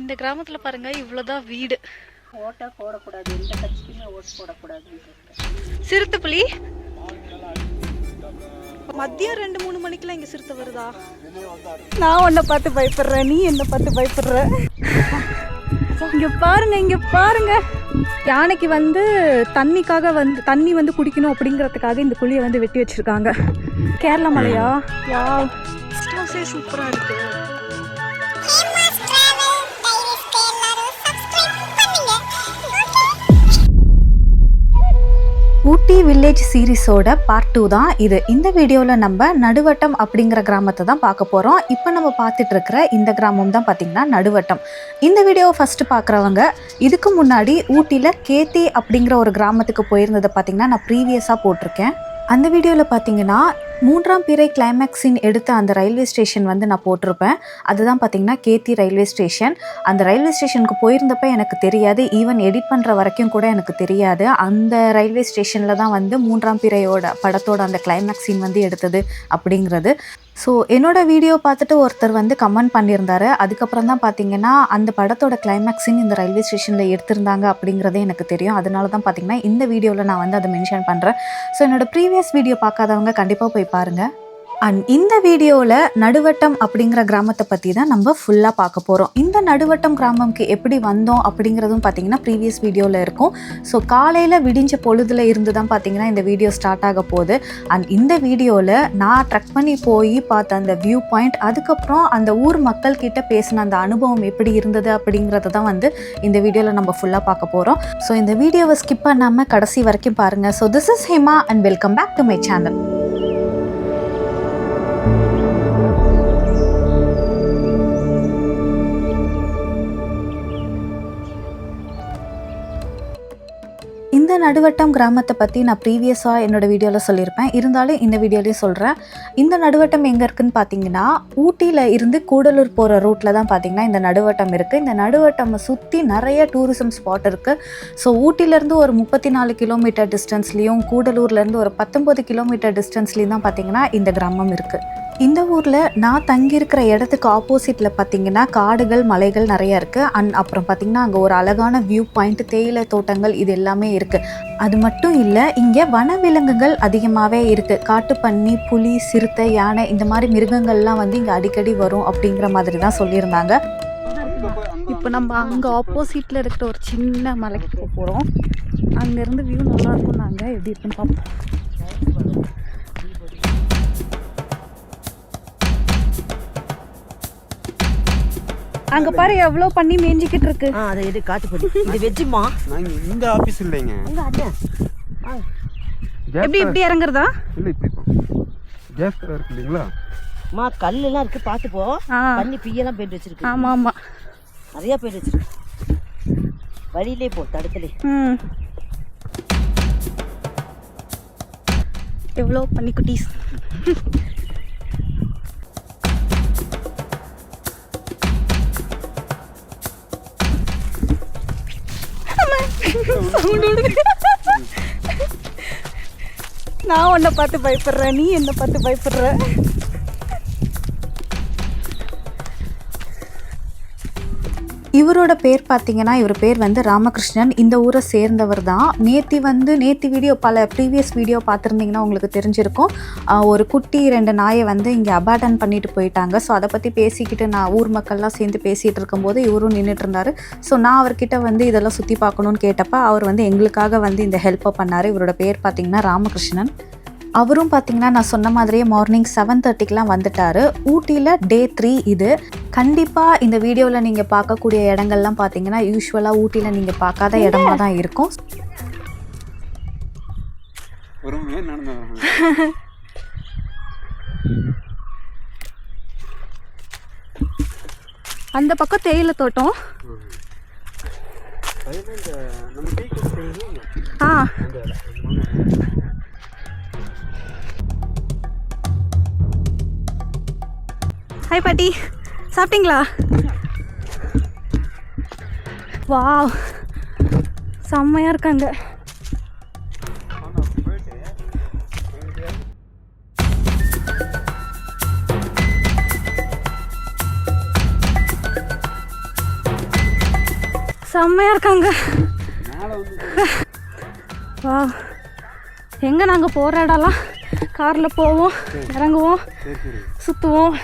இந்த கிராமத்தில் பாருங்க இவ்வளோதான் வீடு. ஓட்டை போடக்கூடாது, எந்த கட்சிக்குமே ஓட்டு போடக்கூடாது. சிறுத்தை புலி மதியம் 2-3 மணிக்கெல்லாம் இங்கே சிறுத்தை வருதா? நான் உன்னை பார்த்து பயப்படுறேன், நீ என்னை பார்த்து பயப்படுற. இங்கே பாருங்க, இங்கே பாருங்க. யானைக்கு வந்து தண்ணிக்காக வந்து தண்ணி வந்து குடிக்கணும் அப்படிங்கிறதுக்காக இந்த குழியை வந்து வெட்டி வச்சிருக்காங்க. கேரளா மலையா? யா சூப்பராக இருக்கு. ஊட்டி வில்லேஜ் சீரீஸோட பார்ட் 2 தான் இது. இந்த வீடியோவில் நம்ம நடுவட்டம் அப்படிங்கிற கிராமத்தை தான் பார்க்க போகிறோம். இப்போ நம்ம பார்த்துட்டு இருக்கிற இந்த கிராமம் தான் பார்த்திங்கன்னா நடுவட்டம். இந்த வீடியோவை ஃபஸ்ட்டு பார்க்குறவங்க இதுக்கு முன்னாடி ஊட்டியில் கேத்தி அப்படிங்கிற ஒரு கிராமத்துக்கு போயிருந்ததை பார்த்திங்கன்னா நான் ப்ரீவியஸாக போட்டிருக்கேன். அந்த வீடியோவில் பார்த்தீங்கன்னா 3ஆம் பிறை கிளைமேக்ஸ் சீன் எடுத்த அந்த ரயில்வே ஸ்டேஷன் வந்து நான் போட்டிருப்பேன். அதுதான் பார்த்திங்கன்னா கேத்தி ரயில்வே ஸ்டேஷன். அந்த ரயில்வே ஸ்டேஷனுக்கு போயிருந்தப்போ எனக்கு தெரியாது, ஈவன் எடிட் பண்ணுற வரைக்கும் கூட எனக்கு தெரியாது அந்த ரயில்வே ஸ்டேஷனில் தான் வந்து 3ஆம் பிறையோட படத்தோட அந்த கிளைமேக்ஸ் சீன் வந்து எடுத்தது அப்படிங்கிறது. ஸோ என்னோடய வீடியோ பார்த்துட்டு ஒருத்தர் வந்து கமெண்ட் பண்ணியிருந்தாரு. அதுக்கப்புறம் தான் பார்த்திங்கன்னா அந்த படத்தோட கிளைமேக்ஸ் சீன் இந்த ரயில்வே ஸ்டேஷனில் எடுத்திருந்தாங்க அப்படிங்கிறதே எனக்கு தெரியும். அதனால தான் பார்த்திங்கன்னா இந்த வீடியோவில் நான் வந்து அதை மென்ஷன் பண்ணுறேன். ஸோ என்னோடய ப்ரீவியஸ் வீடியோ பார்க்காதவங்க கண்டிப்பாக போய் பாருங்கள். அண்ட் இந்த வீடியோவில் நடுவட்டம் அப்படிங்கிற கிராமத்தை பற்றி தான் நம்ம ஃபுல்லாக பார்க்க போகிறோம். இந்த நடுவட்டம் கிராமம்க்கு எப்படி வந்தோம் அப்படிங்கிறதும் பார்த்திங்கன்னா ப்ரீவியஸ் வீடியோவில் இருக்கும். ஸோ காலையில் விடிஞ்ச பொழுதில் இருந்து தான் பார்த்திங்கன்னா இந்த வீடியோ ஸ்டார்ட் ஆக போகுது. அண்ட் இந்த வீடியோவில் நான் ட்ரக் பண்ணி போய் பார்த்த அந்த வியூ பாயிண்ட், அதுக்கப்புறம் அந்த ஊர் மக்கள்கிட்ட பேசின அந்த அனுபவம் எப்படி இருந்தது அப்படிங்கிறத தான் வந்து இந்த வீடியோவில் நம்ம ஃபுல்லாக பார்க்க போகிறோம். ஸோ இந்த வீடியோவை ஸ்கிப் பண்ணாமல் கடைசி வரைக்கும் பாருங்கள். So this is Hema and welcome back to my channel. இந்த நடுவட்டம் கிராமத்தை பற்றி நான் ப்ரீவியஸாக என்னோடய வீடியோவில் சொல்லியிருப்பேன். இருந்தாலும் இந்த வீடியோலேயும் சொல்கிறேன். இந்த நடுவட்டம் எங்கே இருக்குதுன்னு பார்த்தீங்கன்னா ஊட்டியில் இருந்து கூடலூர் போகிற ரூட்டில் தான் பார்த்திங்கன்னா இந்த நடுவட்டம் இருக்குது. இந்த நடுவட்டம் சுற்றி நிறைய டூரிசம் ஸ்பாட் இருக்குது. ஸோ ஊட்டிலேருந்து ஒரு 34 கிலோமீட்டர் டிஸ்டன்ஸ்லேயும் கூடலூர்லேருந்து ஒரு 19 கிலோமீட்டர் டிஸ்டன்ஸ்லேயும் தான் பார்த்திங்கன்னா இந்த கிராமம் இருக்குது. இந்த ஊரில் நான் தங்கியிருக்கிற இடத்துக்கு ஆப்போசிட்டில் பார்த்திங்கன்னா காடுகள் மலைகள் நிறையா இருக்குது. அப்புறம் பார்த்திங்கன்னா அங்கே ஒரு அழகான வியூ பாயிண்ட், தேயிலை தோட்டங்கள், இது எல்லாமே இருக்குது. அது மட்டும் இல்லை, இங்கே வனவிலங்குகள் அதிகமாகவே இருக்குது. காட்டுப்பன்னி, புலி, சிறுத்தை, யானை, இந்த மாதிரி மிருகங்கள்லாம் வந்து இங்கே அடிக்கடி வரும் அப்படிங்கிற மாதிரி தான் சொல்லியிருந்தாங்க. இப்போ நம்ம அங்கே ஆப்போசிட்டில் இருக்கிற ஒரு சின்ன மலைக்கு போக போகிறோம். அங்கேருந்து வியூ நல்லாயிருக்கும். நாங்கள் எப்படி இருக்குன்னு பார்ப்போம். அங்க பாரு எவ்வளோ பண்ணி மேஞ்சிக்கிட்டு இருக்கு. அதை எது காட்டு பண்ணி இது வெஜ்ஜுமா. நாங்க இந்த ஆபீஸ் இல்லைங்க. உங்க அண்ணன் எப்படி இப்படி இறங்குறதா? இல்ல இப்படி கேஸ் இருக்கு இல்லீங்களா? மா கல்லெல்லாம் இருக்கு, பார்த்து போ. பண்ணி பியெல்லாம் பெயிண்ட் வச்சிருக்கு. ஆமா ஆமா, நிறைய பெயிண்ட் வச்சிருக்கு. வழியிலே போ, தடுக்கலே. எவ்வளோ பண்ணி குட்டீஸ். நான் உன்னை பார்த்து பயப்படுறேன், நீ என்னை பார்த்து பயப்படுற. இவரோட பேர் பார்த்தீங்கன்னா, இவர் பேர் வந்து ராமகிருஷ்ணன். இந்த ஊரை சேர்ந்தவர் தான். நேத்தி வீடியோ, பல ப்ரீவியஸ் வீடியோ பார்த்துருந்தீங்கன்னா உங்களுக்கு தெரிஞ்சிருக்கும். ஒரு குட்டி 2 நாயை வந்து இங்கே அபார்டன் பண்ணிட்டு போயிட்டாங்க. ஸோ அதை பற்றி பேசிக்கிட்டு நான் ஊர் மக்கள்லாம் சேர்ந்து பேசிகிட்டு இருக்கும்போது இவரும் நின்றுட்டு இருந்தார். ஸோ நான் அவர்கிட்ட வந்து இதெல்லாம் சுற்றி பார்க்கணுன்னு கேட்டப்போ அவர் வந்து எங்களுக்காக வந்து இந்த ஹெல்ப்பை பண்ணார். இவரோட பேர் பார்த்தீங்கன்னா ராமகிருஷ்ணன். அவரும் பார்த்திங்கன்னா நான் சொன்ன மாதிரியே மார்னிங் 7:30க்கெலாம் வந்துட்டார். ஊட்டியில் டே 3 இது. கண்டிப்பாக இந்த வீடியோவில் நீங்கள் பார்க்கக்கூடிய இடங்கள்லாம் பார்த்தீங்கன்னா யூஸ்வலாக ஊட்டியில் நீங்கள் பார்க்காத இடமா தான் இருக்கும். அந்த பக்கம் தேயிலை தோட்டம். ஹாய் பாட்டி, சாப்பிட்டீங்களா? வாவ், செம்மையாக இருக்காங்க. செம்மையாக இருக்காங்க. வா, எங்கே நாங்கள் போகிற இடம்லாம் காரில் போவோம், இறங்குவோம், சுற்றுவோம்.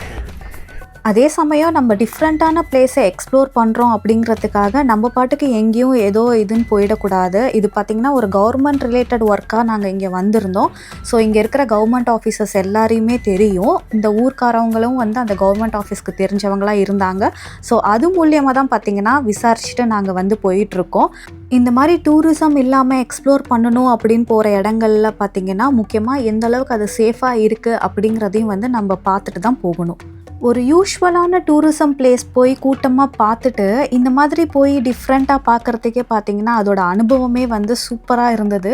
அதே சமயம் நம்ம டிஃப்ரெண்ட்டான பிளேஸை எக்ஸ்ப்ளோர் பண்ணுறோம் அப்படிங்கிறதுக்காக நம்ம பாட்டுக்கு எங்கேயும் ஏதோ இதுன்னு போயிடக்கூடாது. இது பார்த்திங்கன்னா ஒரு கவர்மெண்ட் ரிலேட்டட் ஒர்க்காக நாங்கள் இங்கே வந்திருந்தோம். ஸோ இங்கே இருக்கிற கவர்மெண்ட் ஆஃபீஸர்ஸ் எல்லாரையுமே தெரியும். இந்த ஊர்க்காரவங்களும் வந்து அந்த கவர்மெண்ட் ஆஃபீஸ்க்கு தெரிஞ்சவங்களாக இருந்தாங்க. ஸோ அது மூலியமாக தான் பார்த்திங்கன்னா விசாரிச்சுட்டு நாங்கள் வந்து போயிட்டுருக்கோம். இந்த மாதிரி டூரிசம் இல்லாமல் எக்ஸ்ப்ளோர் பண்ணணும் அப்படின்னு போகிற இடங்கள்ல பார்த்திங்கன்னா முக்கியமாக எந்த அளவுக்கு அது சேஃபாக இருக்குது அப்படிங்கிறதையும் வந்து நம்ம பார்த்துட்டு தான் போகணும். ஒரு யூஸ்வலான டூரிசம் பிளேஸ் போய் கூட்டமாக பார்த்துட்டு இந்த மாதிரி போய் டிஃப்ரெண்ட்டாக பார்க்குறதுக்கே பார்த்திங்கன்னா அதோட அனுபவமே வந்து சூப்பராக இருந்தது.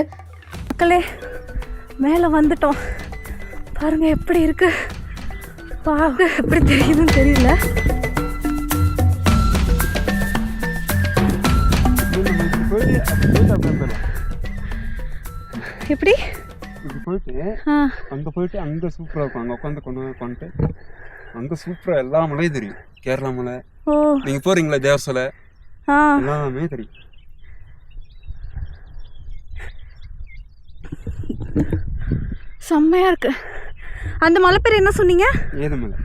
மக்களே, மேலே வந்துட்டோம். பாருங்கள் எப்படி இருக்குது. எப்படி தெரியுதுன்னு தெரியல. எப்படி போயிட்டு அங்கே போயிட்டு அங்கே சூப்பராக இருக்கும். அங்கே உட்காந்து கொண்டு அங்கே சூப்பராக எல்லா மலையும் தெரியும். கேரளா மலை, நீங்கள் போகிறீங்களா தேவசலை, எல்லாமே தெரியும். செம்மையாக இருக்கு. அந்த மலை பேர் என்ன சொன்னீங்க? ஏழுமலை.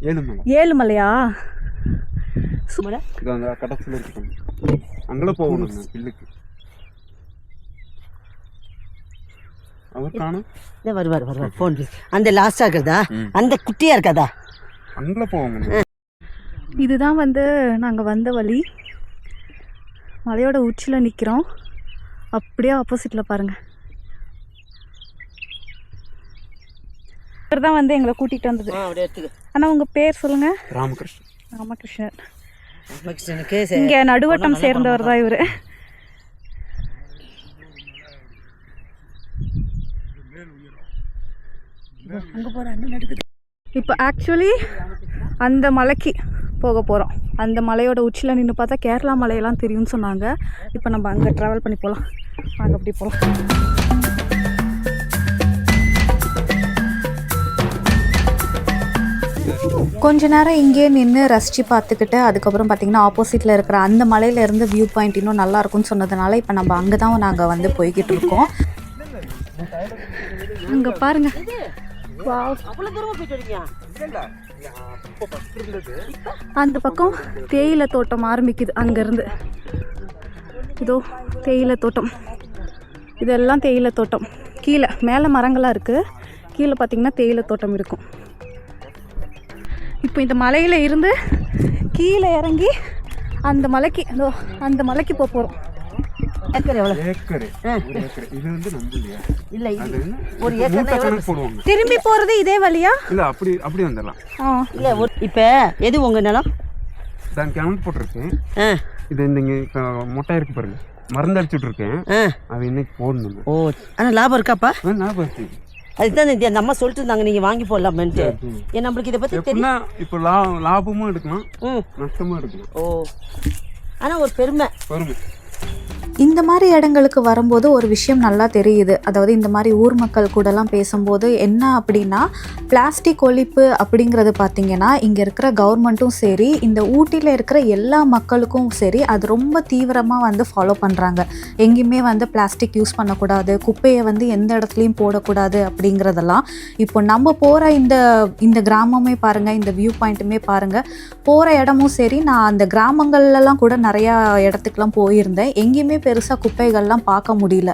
ஏழுமலை. ஏழுமலையா? இது அந்த கடற்சில் இருக்கு. அங்கே போகணும் பில்லுக்கு. அவர் காணும். வருவார் ஃபோன். அந்த லாஸ்ட்டாக இருக்கிறதா, அந்த குட்டியாக இருக்காதா, அங்கே போவாங்க. இதுதான் வந்து நாங்கள் வந்த வழி. மலையோட உச்சியில் நிற்கிறோம். அப்படியே ஆப்போசிட்டில் பாருங்கள். இவர் தான் வந்து எங்களை கூட்டிகிட்டு வந்தது. ஆனால் உங்கள் பேர் சொல்லுங்கள். ராமகிருஷ்ணன். இங்கே நடுவட்டம் சேர்ந்தவர் தான் இவர். இப்போ ஆக்சுவலி அந்த மலைக்கு போக போகிறோம். அந்த மலையோட உச்சியில் நின்று பார்த்தா கேரளா மலையெல்லாம் தெரியும்னு சொன்னாங்க. இப்போ நம்ம அங்கே ட்ராவல் பண்ணி போகலாம். அங்கே அப்படி போகலாம். கொஞ்ச நேரம் இங்கே நின்று ரசித்து பார்த்துக்கிட்டு அதுக்கப்புறம் பார்த்திங்கன்னா ஆப்போசிட்டில் இருக்கிற அந்த மலையிலேருந்து வியூ பாயிண்ட் இன்னும் நல்லா இருக்கும்னு சொன்னதுனால இப்போ நம்ம அங்கே தான் நாங்கள் வந்து போய்கிட்டு இருக்கோம். அங்கே பாருங்கள். அந்த பக்கம் தேயிலை தோட்டம் ஆரம்பிக்குது. அங்கேருந்து இதோ தேயிலை தோட்டம். இதெல்லாம் தேயிலை தோட்டம். கீழே மேலே மரங்களாக இருக்குது, கீழே பார்த்திங்கன்னா தேயிலை தோட்டம் இருக்கும். இப்போ இந்த மலையில் இருந்து கீழே இறங்கி அந்த மலைக்கு அந்த மலைக்கு போக போகிறோம். திரும்பி போறது இதே வழியா? இல்ல அப்படி வந்துடலாம். இல்ல இப்ப எது உங்க நிலம்? தான் கிணறு போட்டிருக்கேன். இது இந்த மொட்டை இருக்கு பாருங்க, மருந்து அடிச்சுட்டு இருக்கேன். அது இன்னைக்கு போடணும். ஓ, ஆனா லாபம் இருக்காப்பா? லாபம் இருக்கு. அதுதான் அந்த அம்மா சொல்லிட்டு இருந்தாங்க நீங்க வாங்கி போடலாம்ட்டு. ஏன் நம்மளுக்கு இதை பத்தி தெரியும். இப்போ லாபமும் எடுக்கலாம், நஷ்டமும் எடுக்கலாம். ஓ, ஆனா ஒரு பெருமை. இந்த மாதிரி இடங்களுக்கு வரும்போது ஒரு விஷயம் நல்லா தெரியுது. அதாவது இந்த மாதிரி ஊர் மக்கள் கூடலாம் பேசும்போது என்ன அப்படின்னா, பிளாஸ்டிக் ஒழிப்பு அப்படிங்கிறது பார்த்திங்கன்னா இங்கே இருக்கிற கவர்மெண்ட்டும் சரி, இந்த ஊட்டியில் இருக்கிற எல்லா மக்களுக்கும் சரி, அது ரொம்ப தீவிரமாக வந்து ஃபாலோ பண்ணுறாங்க. எங்கேயுமே வந்து பிளாஸ்டிக் யூஸ் பண்ணக்கூடாது, குப்பையை வந்து எந்த இடத்துலையும் போடக்கூடாது அப்படிங்கிறதெல்லாம். இப்போ நம்ம போகிற இந்த கிராமமே பாருங்கள், இந்த வியூ பாயிண்ட்டுமே பாருங்கள். போகிற இடமும் சரி, நான் அந்த கிராமங்கள்லாம் கூட நிறையா இடத்துக்குலாம் போயிருந்தேன். எங்கேயுமே பெருசாக குப்பைகள்லாம் பார்க்க முடியல.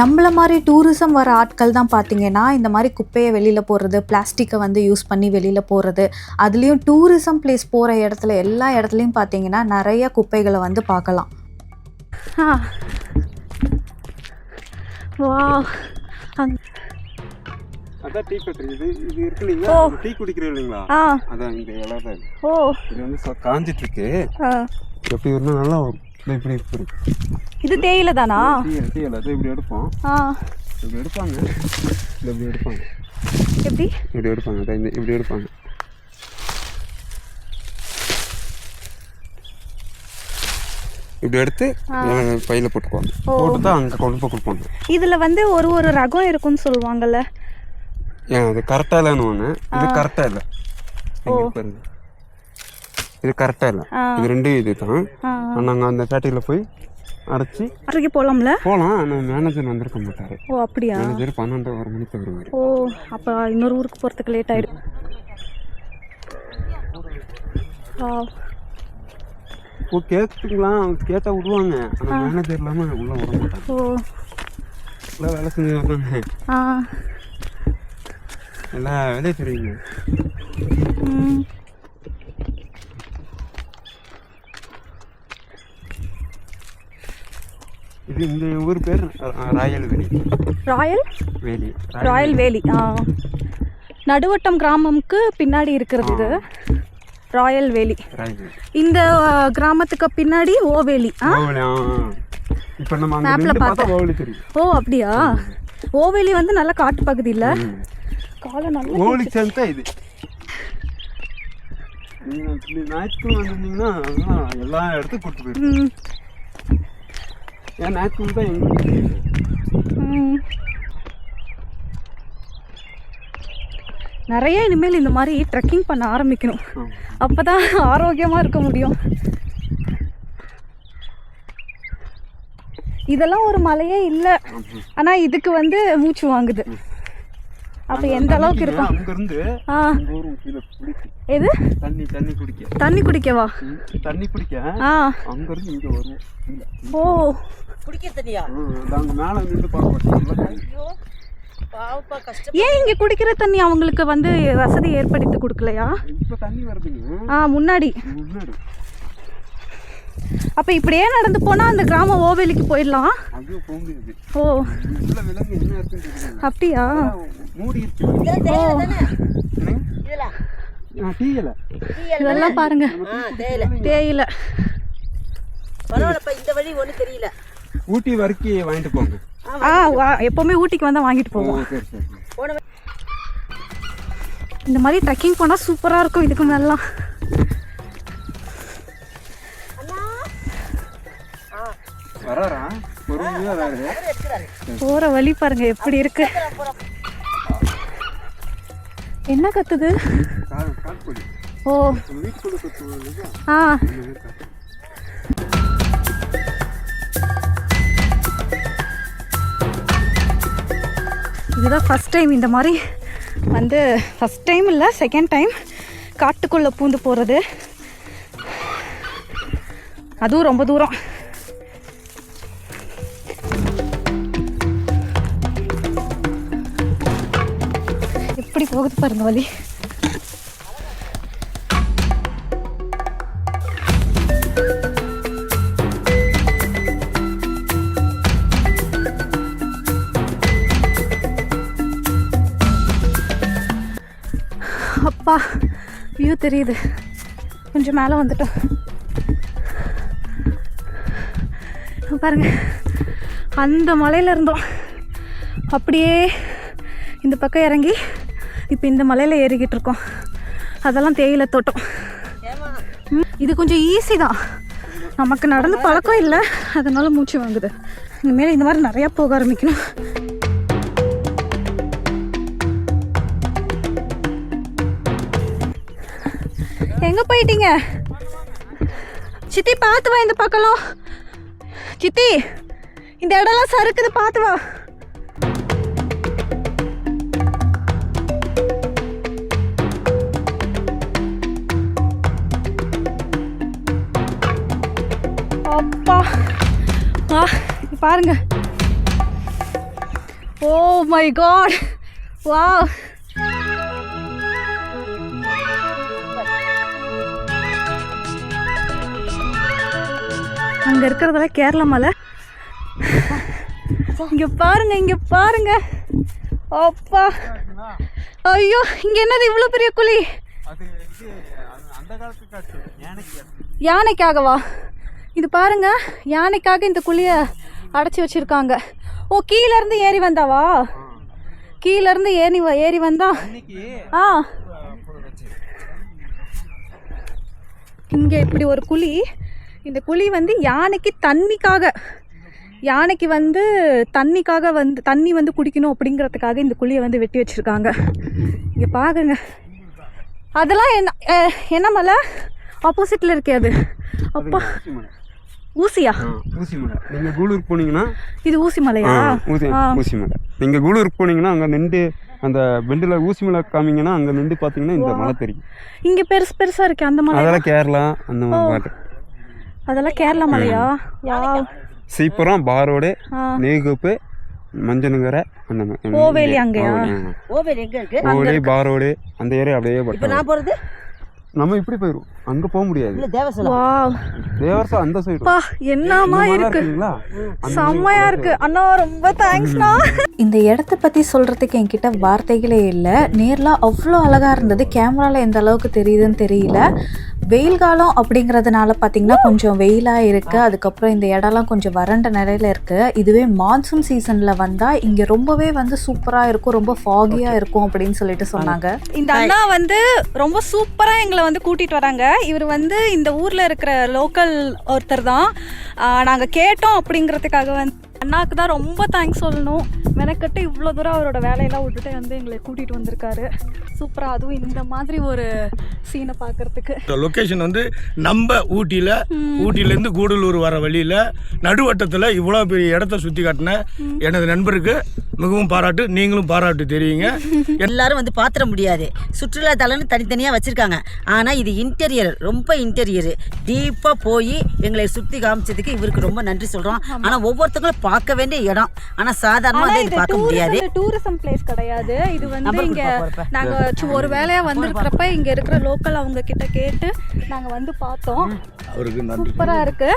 நம்மள மாதிரி டூரிசம் வர ஆட்கள் தான் பார்த்திங்கன்னா இந்த மாதிரி குப்பையை வெளியில் போடுறது, பிளாஸ்டிக்கை வந்து யூஸ் பண்ணி வெளியில் போடுறது. அதுலேயும் டூரிசம் பிளேஸ் போகிற இடத்துல எல்லா இடத்துலையும் பார்த்திங்கன்னா நிறைய குப்பைகளை வந்து பார்க்கலாம். வா, அதான் டீ ஃபேக்டரி. இது இருக்கு இல்லைங்களா, டீ குடிக்கிறோம் இல்லைங்களா, அதான் இந்த இலை தான். இது வந்து காஞ்சிட்டு இருக்கு. எப்படி இருந்தால் நல்லா வரும். இது தேயிலை தானா? தேயிலை அது இப்படி எடுப்போம். இப்படி எடுப்பாங்க, இப்படி எடுப்பாங்க. இப்படி எடுப்பாங்க, இப்படி எடுப்பாங்க. இப்படி எடுத்து பையில போட்டுக்குவாங்க. போட்டு தான் அங்கே கொண்டு போய் கொடுப்பாங்க. இதில் வந்து ஒரு ரகம் இருக்குன்னு சொல்லுவாங்கல்ல. அது கரெக்டாக இல்லைன்னு ஒன்று, இது கரெக்டாக இல்லை. இது கரெக்டாக இல்லை. இது ரெண்டும் இது தான். நாங்கள் அந்த ஃபேக்ட்ரியில் போய் அரைச்சி போகலாம்ல. போகலாம். ஆனால் மேனேஜர் வந்திருக்க மாட்டார். ஓ அப்படியா? மேனேஜர் 12 மணிக்கு வருவார். ஓ அப்போ இன்னொரு ஊருக்கு போகிறதுக்கு லேட் ஆகிடும். ஓ கேட்டுக்கலாம், கேட்டால் விடுவாங்க. ஆனால் மேனேஜர் இல்லாமல் உள்ளே விட மாட்டாங்க. ஓ எல்லாம் வேலை செஞ்சு வர்றாங்க. எல்லாம் வேலையை தெரியுங்க. இது இந்த ஊர் பேர் ராயல் வேலி. ராயல் வேலி. நடுவட்டம் கிராமம்க்கு பின்னாடி இருக்கிறது இது ராயல் வேலி. இந்த கிராமத்துக்கு பின்னாடி ஓவேலி. இப்போ நம்ம மேப்ல பார்த்தா ஓவேலி தெரியும். ஓ அப்படியா? ஓவேலி வந்து நல்ல காட்டு பகுதி இல்ல. காலம் நல்ல ஓவேலி சேர்ந்தா இது. நீங்க ஞாயிற்றுக்கிழமை வந்திருந்தீங்கன்னா எல்லா இடத்துக்கும் கூட்டு போயிருக்கோம். ஏன் ஞாயிற்றுக்கிழமை தான் எங்களுக்கு நிறைய இனிமேல் இந்த மாதிரி ட்ரெக்கிங் பண்ண ஆரம்பிக்கணும். அப்பதான் ஆரோக்கியமா இருக்க முடியும். இதெல்லாம் ஒரு மலையே இல்லை, ஆனா இதுக்கு வந்து மூச்சு வாங்குது. அப்ப எந்த அளவுக்கு இருக்கும்? எது தண்ணி குடிக்கவா? தண்ணி குடிக்க அங்க இருந்து இங்க வருவோம். ஓ குடிக்க தண்ணியா? நாங்க மேல நின்று பார்ப்போம். ஏன் இங்க குடிக்கிற தண்ணி அவங்களுக்கு வந்து வசதி ஏற்படுத்தி கொடுக்கலையா? இப்ப தண்ணி வருதுங்க. முன்னாடி. அப்ப இப்படியே நடந்து போனா அந்த கிராம ஓவேலிக்கு போயிடலாம். ஓ அப்படியா? இதெல்லாம் பாருங்க தேயிலை. இந்த வழி ஒண்ணு தெரியல. ஊட்டி வரைக்கும் வாங்கிட்டு போங்க. எப்பவுமே ஊட்டிக்கு வந்தா வாங்கிட்டு போவோம். இந்த மாதிரி ட்ரெக்கிங் போனா சூப்பரா இருக்கும். இதுக்கு மேலாம் போற வழி பாருங்க எப்படி இருக்கு. என்ன கத்துது? ஓ இதுதான் ஃபர்ஸ்ட் டைம் இந்த மாதிரி வந்து. ஃபர்ஸ்ட் டைம் இல்லை, செகண்ட் டைம் காட்டுக்குள்ளே பூந்து போகிறது. அதுவும் ரொம்ப தூரம். எப்படி போகுது பாருங்க வழி. அப்பா வியூ தெரியுது. கொஞ்சம் மேலே வந்துட்டோம் பாருங்க. அந்த மலையில இருந்தோம், அப்படியே இந்த பக்கம் இறங்கி இப்போ இந்த மலையில் ஏறிக்கிட்டு இருக்கோம். அதெல்லாம் தேயிலை தோட்டம். இது கொஞ்சம் ஈஸி தான், நமக்கு நடந்து பழக்கம் இல்லை, அதனால மூச்சு வாங்குது. இனிமேல் இந்த மாதிரி நிறையா போக ஆரம்பிக்கணும். எங்கே போயிட்டீங்க சித்தி? பார்த்து வா இந்த பக்கம். சித்தி இந்த இடம்லாம் சறுக்குது, பார்த்து வா. அப்பா பாருங்க. Oh my god, wow. அங்க இருக்கிறதெல்லாம் கேரளா மலை. இங்க பாருங்க, இங்க பாருங்க. அப்பா ஐயோ, இங்க என்னது இவ்வளவு பெரிய குழி? யானைக்காகவா? இது பாருங்க, யானைக்காக இந்த குழிய அடைச்சி வச்சிருக்காங்க. ஓ கீழ இருந்து ஏறி வந்தாவா? கீழ இருந்து ஏறி வந்தா இங்க இப்படி ஒரு குழி. இந்த குழி வந்து யானைக்கு தண்ணிக்காக வந்து தண்ணி வந்து குடிக்கணும் அப்படிங்கிறதுக்காக இந்த குழியை வந்து வெட்டி வச்சிருக்காங்க. இங்க பாருங்க. அதெல்லாம் என்ன மலை? ஆப்போசிட்ல இருக்கே அது. அப்பா ஊசி மலை. ஊசியா? ஊசி மலை. நீங்கள் கூலூருக்கு போனீங்கன்னா இது ஊசி மலையா? ஊசி மலை. நீங்கள் கூலூருக்கு போனீங்கன்னா அங்கே நின்று அந்த பெண்டில் ஊசி மலை காமிங்கன்னா அங்கே நின்று பார்த்தீங்கன்னா இந்த மலை தெரியும். இங்கே பெருசு பெருசாக இருக்கு அந்த மலை. அதெல்லாம் கேரளா அந்த மாதிரி. அதெல்லாம் கேரளா மலையா? சீப்புரம், பாரோடு, நேகுப்பு, மஞ்சனுங்கரை அந்த மாதிரி. ஓவேலி அங்கேயா? ஓவேலி எங்கே இருக்கு? ஓவேலி, பாரோடு அந்த ஏரியா அப்படியே இப்போ நான் போகிறது நம்ம இப்படி போயிடுவோம். அங்கே போக முடியாது. இல்லை தேவசலம். தேவசம் அந்த சைடு. பா என்னமா இருக்கு, செம்மையா இருக்கு அண்ணா. ரொம்ப தேங்க்ஸ்ண்ணா. இந்த இடத்த பத்தி சொல்றதுக்கு என்கிட்ட வார்த்தைகளே இல்லை. நேர்ல அவ்வளோ அழகா இருந்தது. கேமரால எந்த அளவுக்கு தெரியுதுன்னு தெரியல. வெயில் காலம் அப்படிங்கிறதுனால பார்த்தீங்கன்னா கொஞ்சம் வெயிலாக இருக்குது. அதுக்கப்புறம் இந்த இடம்லாம் கொஞ்சம் வறண்ட நிலையில் இருக்குது. இதுவே மான்சூன் சீசனில் வந்தால் இங்கே ரொம்பவே வந்து சூப்பராக இருக்கும், ரொம்ப ஃபாகியாக இருக்கும் அப்படின்னு சொல்லிட்டு சொன்னாங்க. இந்த அண்ணா வந்து ரொம்ப சூப்பராக எங்களை வந்து கூட்டிகிட்டு வராங்க. இவர் வந்து இந்த ஊரில் இருக்கிற லோக்கல் ஒருத்தர் தான். நாங்கள் கேட்டோம் அப்படிங்கிறதுக்காக வந்து அண்ணாவுக்கு தான் ரொம்ப தேங்க்ஸ் சொல்லணும். மெனக்கட்டு இவ்வளோ தூரம் அவரோட வேலையெல்லாம் விட்டுட்டு வந்து எங்களை கூட்டிகிட்டு வந்திருக்காரு. சூப்பராக, அதுவும் இந்த மாதிரி ஒரு சீனை பார்க்குறதுக்கு. லொக்கேஷன் வந்து நம்ம ஊட்டியிலேருந்து கூடலூர் வர வழியில் நடுவட்டத்தில் இவ்வளோ பெரிய இடத்த சுற்றி காட்டின எனது நண்பருக்கு மிகவும் பாராட்டு. நீங்களும் பாராட்டு தெரியுங்க. எல்லாரும் வந்து பாத்திர முடியாது, சுற்றுலா தலம்னு தனித்தனியாக வச்சுருக்காங்க. ஆனால் இது இன்டீரியர், ரொம்ப இன்டீரியர் டீப்பாக போய் எங்களை சுற்றி காமிச்சதுக்கு இவருக்கு ரொம்ப நன்றி சொல்கிறோம். ஆனால் ஒவ்வொருத்தங்களும் பார்க்க வேண்டிய இடம். ஆனால் சாதாரணமாக இது பார்க்க முடியாது. டூரிசம் பிளேஸ் கிடையாது இது வந்து. இங்கே நாங்கள் ஒரு வேலையாக வந்திருக்கிறப்ப இங்கே இருக்கிற லோக்கல் அவங்க கிட்ட கேட்டு நாங்கள் வந்து பார்த்தோம். சூப்பராக இருக்கு.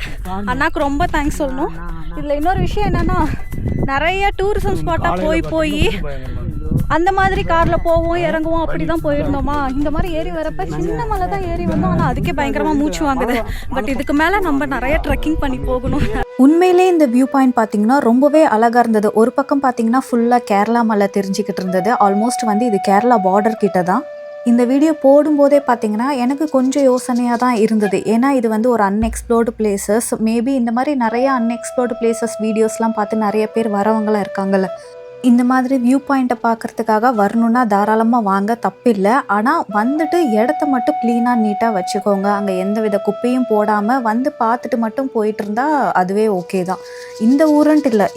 அண்ணாக்கு ரொம்ப தேங்க்ஸ் சொல்லணும். இதில் இன்னொரு விஷயம் என்னன்னா, நிறைய டூரிசம் ஸ்பாட்டாக போய் அந்த மாதிரி காரில் போவோம் இறங்குவோம் அப்படி தான் போயிருந்தோமா. இந்த மாதிரி ஏறி வரப்ப சின்ன மலை தான் ஏறி வந்தோம். ஆனால் அதுக்கே பயங்கரமாக மூச்சு வாங்குது. பட் இதுக்கு மேலே நம்ம நிறைய ட்ரெக்கிங் பண்ணி போகணும். உண்மையிலே இந்த வியூ பாயிண்ட் பார்த்தீங்கன்னா ரொம்பவே அழகாக இருந்தது. ஒரு பக்கம் பார்த்தீங்கன்னா ஃபுல்லாக கேரளா மலை தெரிஞ்சுக்கிட்டு இருந்தது. ஆல்மோஸ்ட் வந்து இது கேரளா பார்டர் கிட்ட தான். இந்த வீடியோ போடும்போதே பார்த்தீங்கன்னா எனக்கு கொஞ்சம் யோசனையாக தான் இருந்தது. ஏன்னா இது வந்து ஒரு அன்எக்ஸ்ப்ளோர்டு பிளேசஸ். மேபி இந்த மாதிரி நிறைய அன்எக்ஸ்ப்ளோர்டு பிளேசஸ் வீடியோஸ்லாம் பார்த்து நிறைய பேர் வரவங்களாம் இருக்காங்கல்ல. இந்த மாதிரி வியூ பாயிண்ட்டை பார்க்குறதுக்காக வரணுன்னா தாராளமாக வாங்க, தப்பில்லை. ஆனால் வந்துட்டு இடத்த மட்டும் க்ளீனாக நீட்டாக வச்சுக்கோங்க. அங்கே எந்த வித குப்பையும் போடாமல் வந்து பார்த்துட்டு மட்டும் போயிட்டு இருந்தால் அதுவே ஓகே தான். இந்த ஊருன்ட்டு இல்லை,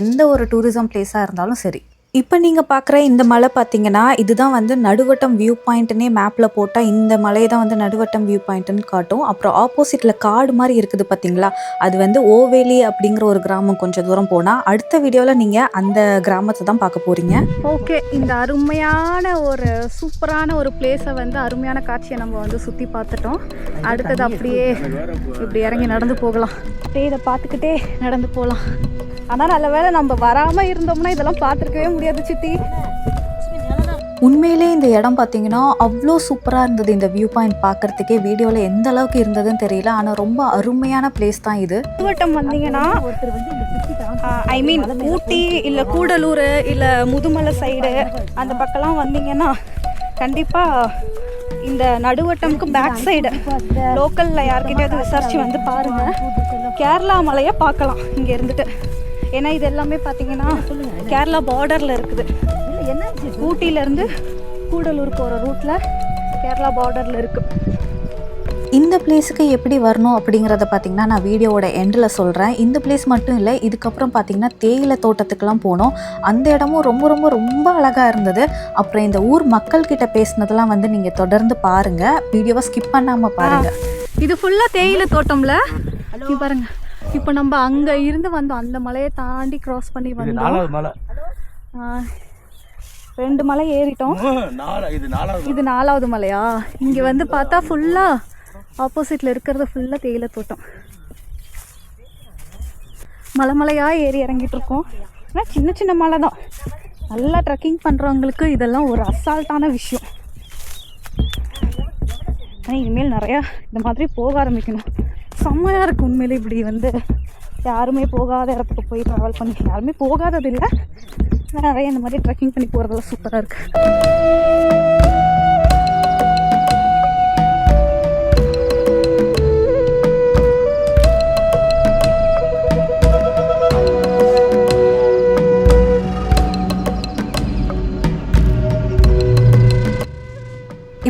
எந்த ஒரு டூரிசம் பிளேஸாக இருந்தாலும் சரி. இப்போ நீங்கள் பார்க்குற இந்த மலை பார்த்தீங்கன்னா இதுதான் வந்து நடுவட்டம் வியூ பாயிண்ட்டுன்னே மேப்பில் போட்டால் இந்த மலையை தான் வந்து நடுவட்டம் வியூ பாயிண்ட்டுன்னு காட்டும். அப்புறம் ஆப்போசிட்டில் காடு மாதிரி இருக்குது பார்த்தீங்களா, அது வந்து ஓவேலி அப்படிங்கிற ஒரு கிராமம். கொஞ்சம் தூரம் போனால் அடுத்த வீடியோவில் நீங்கள் அந்த கிராமத்தை தான் பார்க்க போகிறீங்க. ஓகே, இந்த அருமையான ஒரு சூப்பரான ஒரு பிளேஸை வந்து அருமையான காட்சியை நம்ம வந்து சுற்றி பார்த்துட்டோம். அடுத்தது அப்படியே இப்படி இறங்கி நடந்து போகலாம். அப்படியே இதை பார்த்துக்கிட்டே நடந்து போகலாம். ஆனால் நல்ல வேளை நம்ம வராமல் இருந்தோம்னா இதெல்லாம் பார்த்துருக்கவே முடியாது சித்தி. உண்மையிலே இந்த இடம் பார்த்தீங்கன்னா அவ்வளோ சூப்பராக இருந்தது. இந்த வியூ பாயிண்ட் பார்க்குறதுக்கே வீடியோவில் எந்த அளவுக்கு இருந்ததுன்னு தெரியல. ஆனால் ரொம்ப அருமையான பிளேஸ் தான் இது. நடுவட்டம் வந்தீங்கன்னா ஐ மீன் ஊட்டி இல்லை கூடலூர் இல்லை முதுமலை சைடு அந்த பக்கம்லாம் வந்தீங்கன்னா கண்டிப்பாக இந்த நடுவட்டம்க்கு பேக் சைடு லோக்கலில் யார்கிட்டயாவது விசாரிச்சு வந்து பாருங்கள். கேரளா மலையை பார்க்கலாம் இங்கே இருந்துட்டு. ஏன்னா இது எல்லாமே பார்த்தீங்கன்னா கேரளா பார்டரில் இருக்குது. ஊட்டியிலேருந்து கூடலூர் போகிற ரூட்டில் கேரளா பார்டரில் இருக்குது. இந்த பிளேஸுக்கு எப்படி வரணும் அப்படிங்கிறத பார்த்தீங்கன்னா நான் வீடியோவோட எண்டில் சொல்கிறேன். இந்த பிளேஸ் மட்டும் இல்லை, இதுக்கப்புறம் பார்த்தீங்கன்னா தேயிலை தோட்டத்துக்கெல்லாம் போனோம். அந்த இடமும் ரொம்ப ரொம்ப ரொம்ப அழகாக இருந்தது. அப்புறம் இந்த ஊர் மக்கள்கிட்ட பேசினதெல்லாம் வந்து நீங்கள் தொடர்ந்து பாருங்கள், வீடியோவை ஸ்கிப் பண்ணாமல் பாருங்கள். இது ஃபுல்லாக தேயிலை தோட்டம்ல பாருங்க. இப்போ நம்ம அங்கே இருந்து வந்தோம், அந்த மலையை தாண்டி கிராஸ் பண்ணி வந்தோம். 2 மலை ஏறிட்டோம். இது 4வது மலையா? இங்கே வந்து பார்த்தா ஃபுல்லாக ஆப்போசிட்டில் இருக்கிறது ஃபுல்லாக தேயிலை தோட்டம். மலையாக ஏறி இறங்கிட்டு இருக்கோம். ஆனால் சின்ன சின்ன மலை தான். நல்லா ட்ரெக்கிங் பண்ணுறவங்களுக்கு இதெல்லாம் ஒரு அசால்ட்டான விஷயம். ஆனால் இனிமேல் நிறையா இந்த மாதிரி போக ஆரம்பிக்கணும். செம்மையாக இருக்குது உண்மையிலே. இப்படி வந்து யாருமே போகாத இடத்துக்கு போய் ட்ராவல் பண்ணி, யாருமே போகாதது இல்லை, நிறைய இந்த மாதிரி ட்ரெக்கிங் பண்ணி போகிறதெல்லாம் சூப்பராக இருக்குது.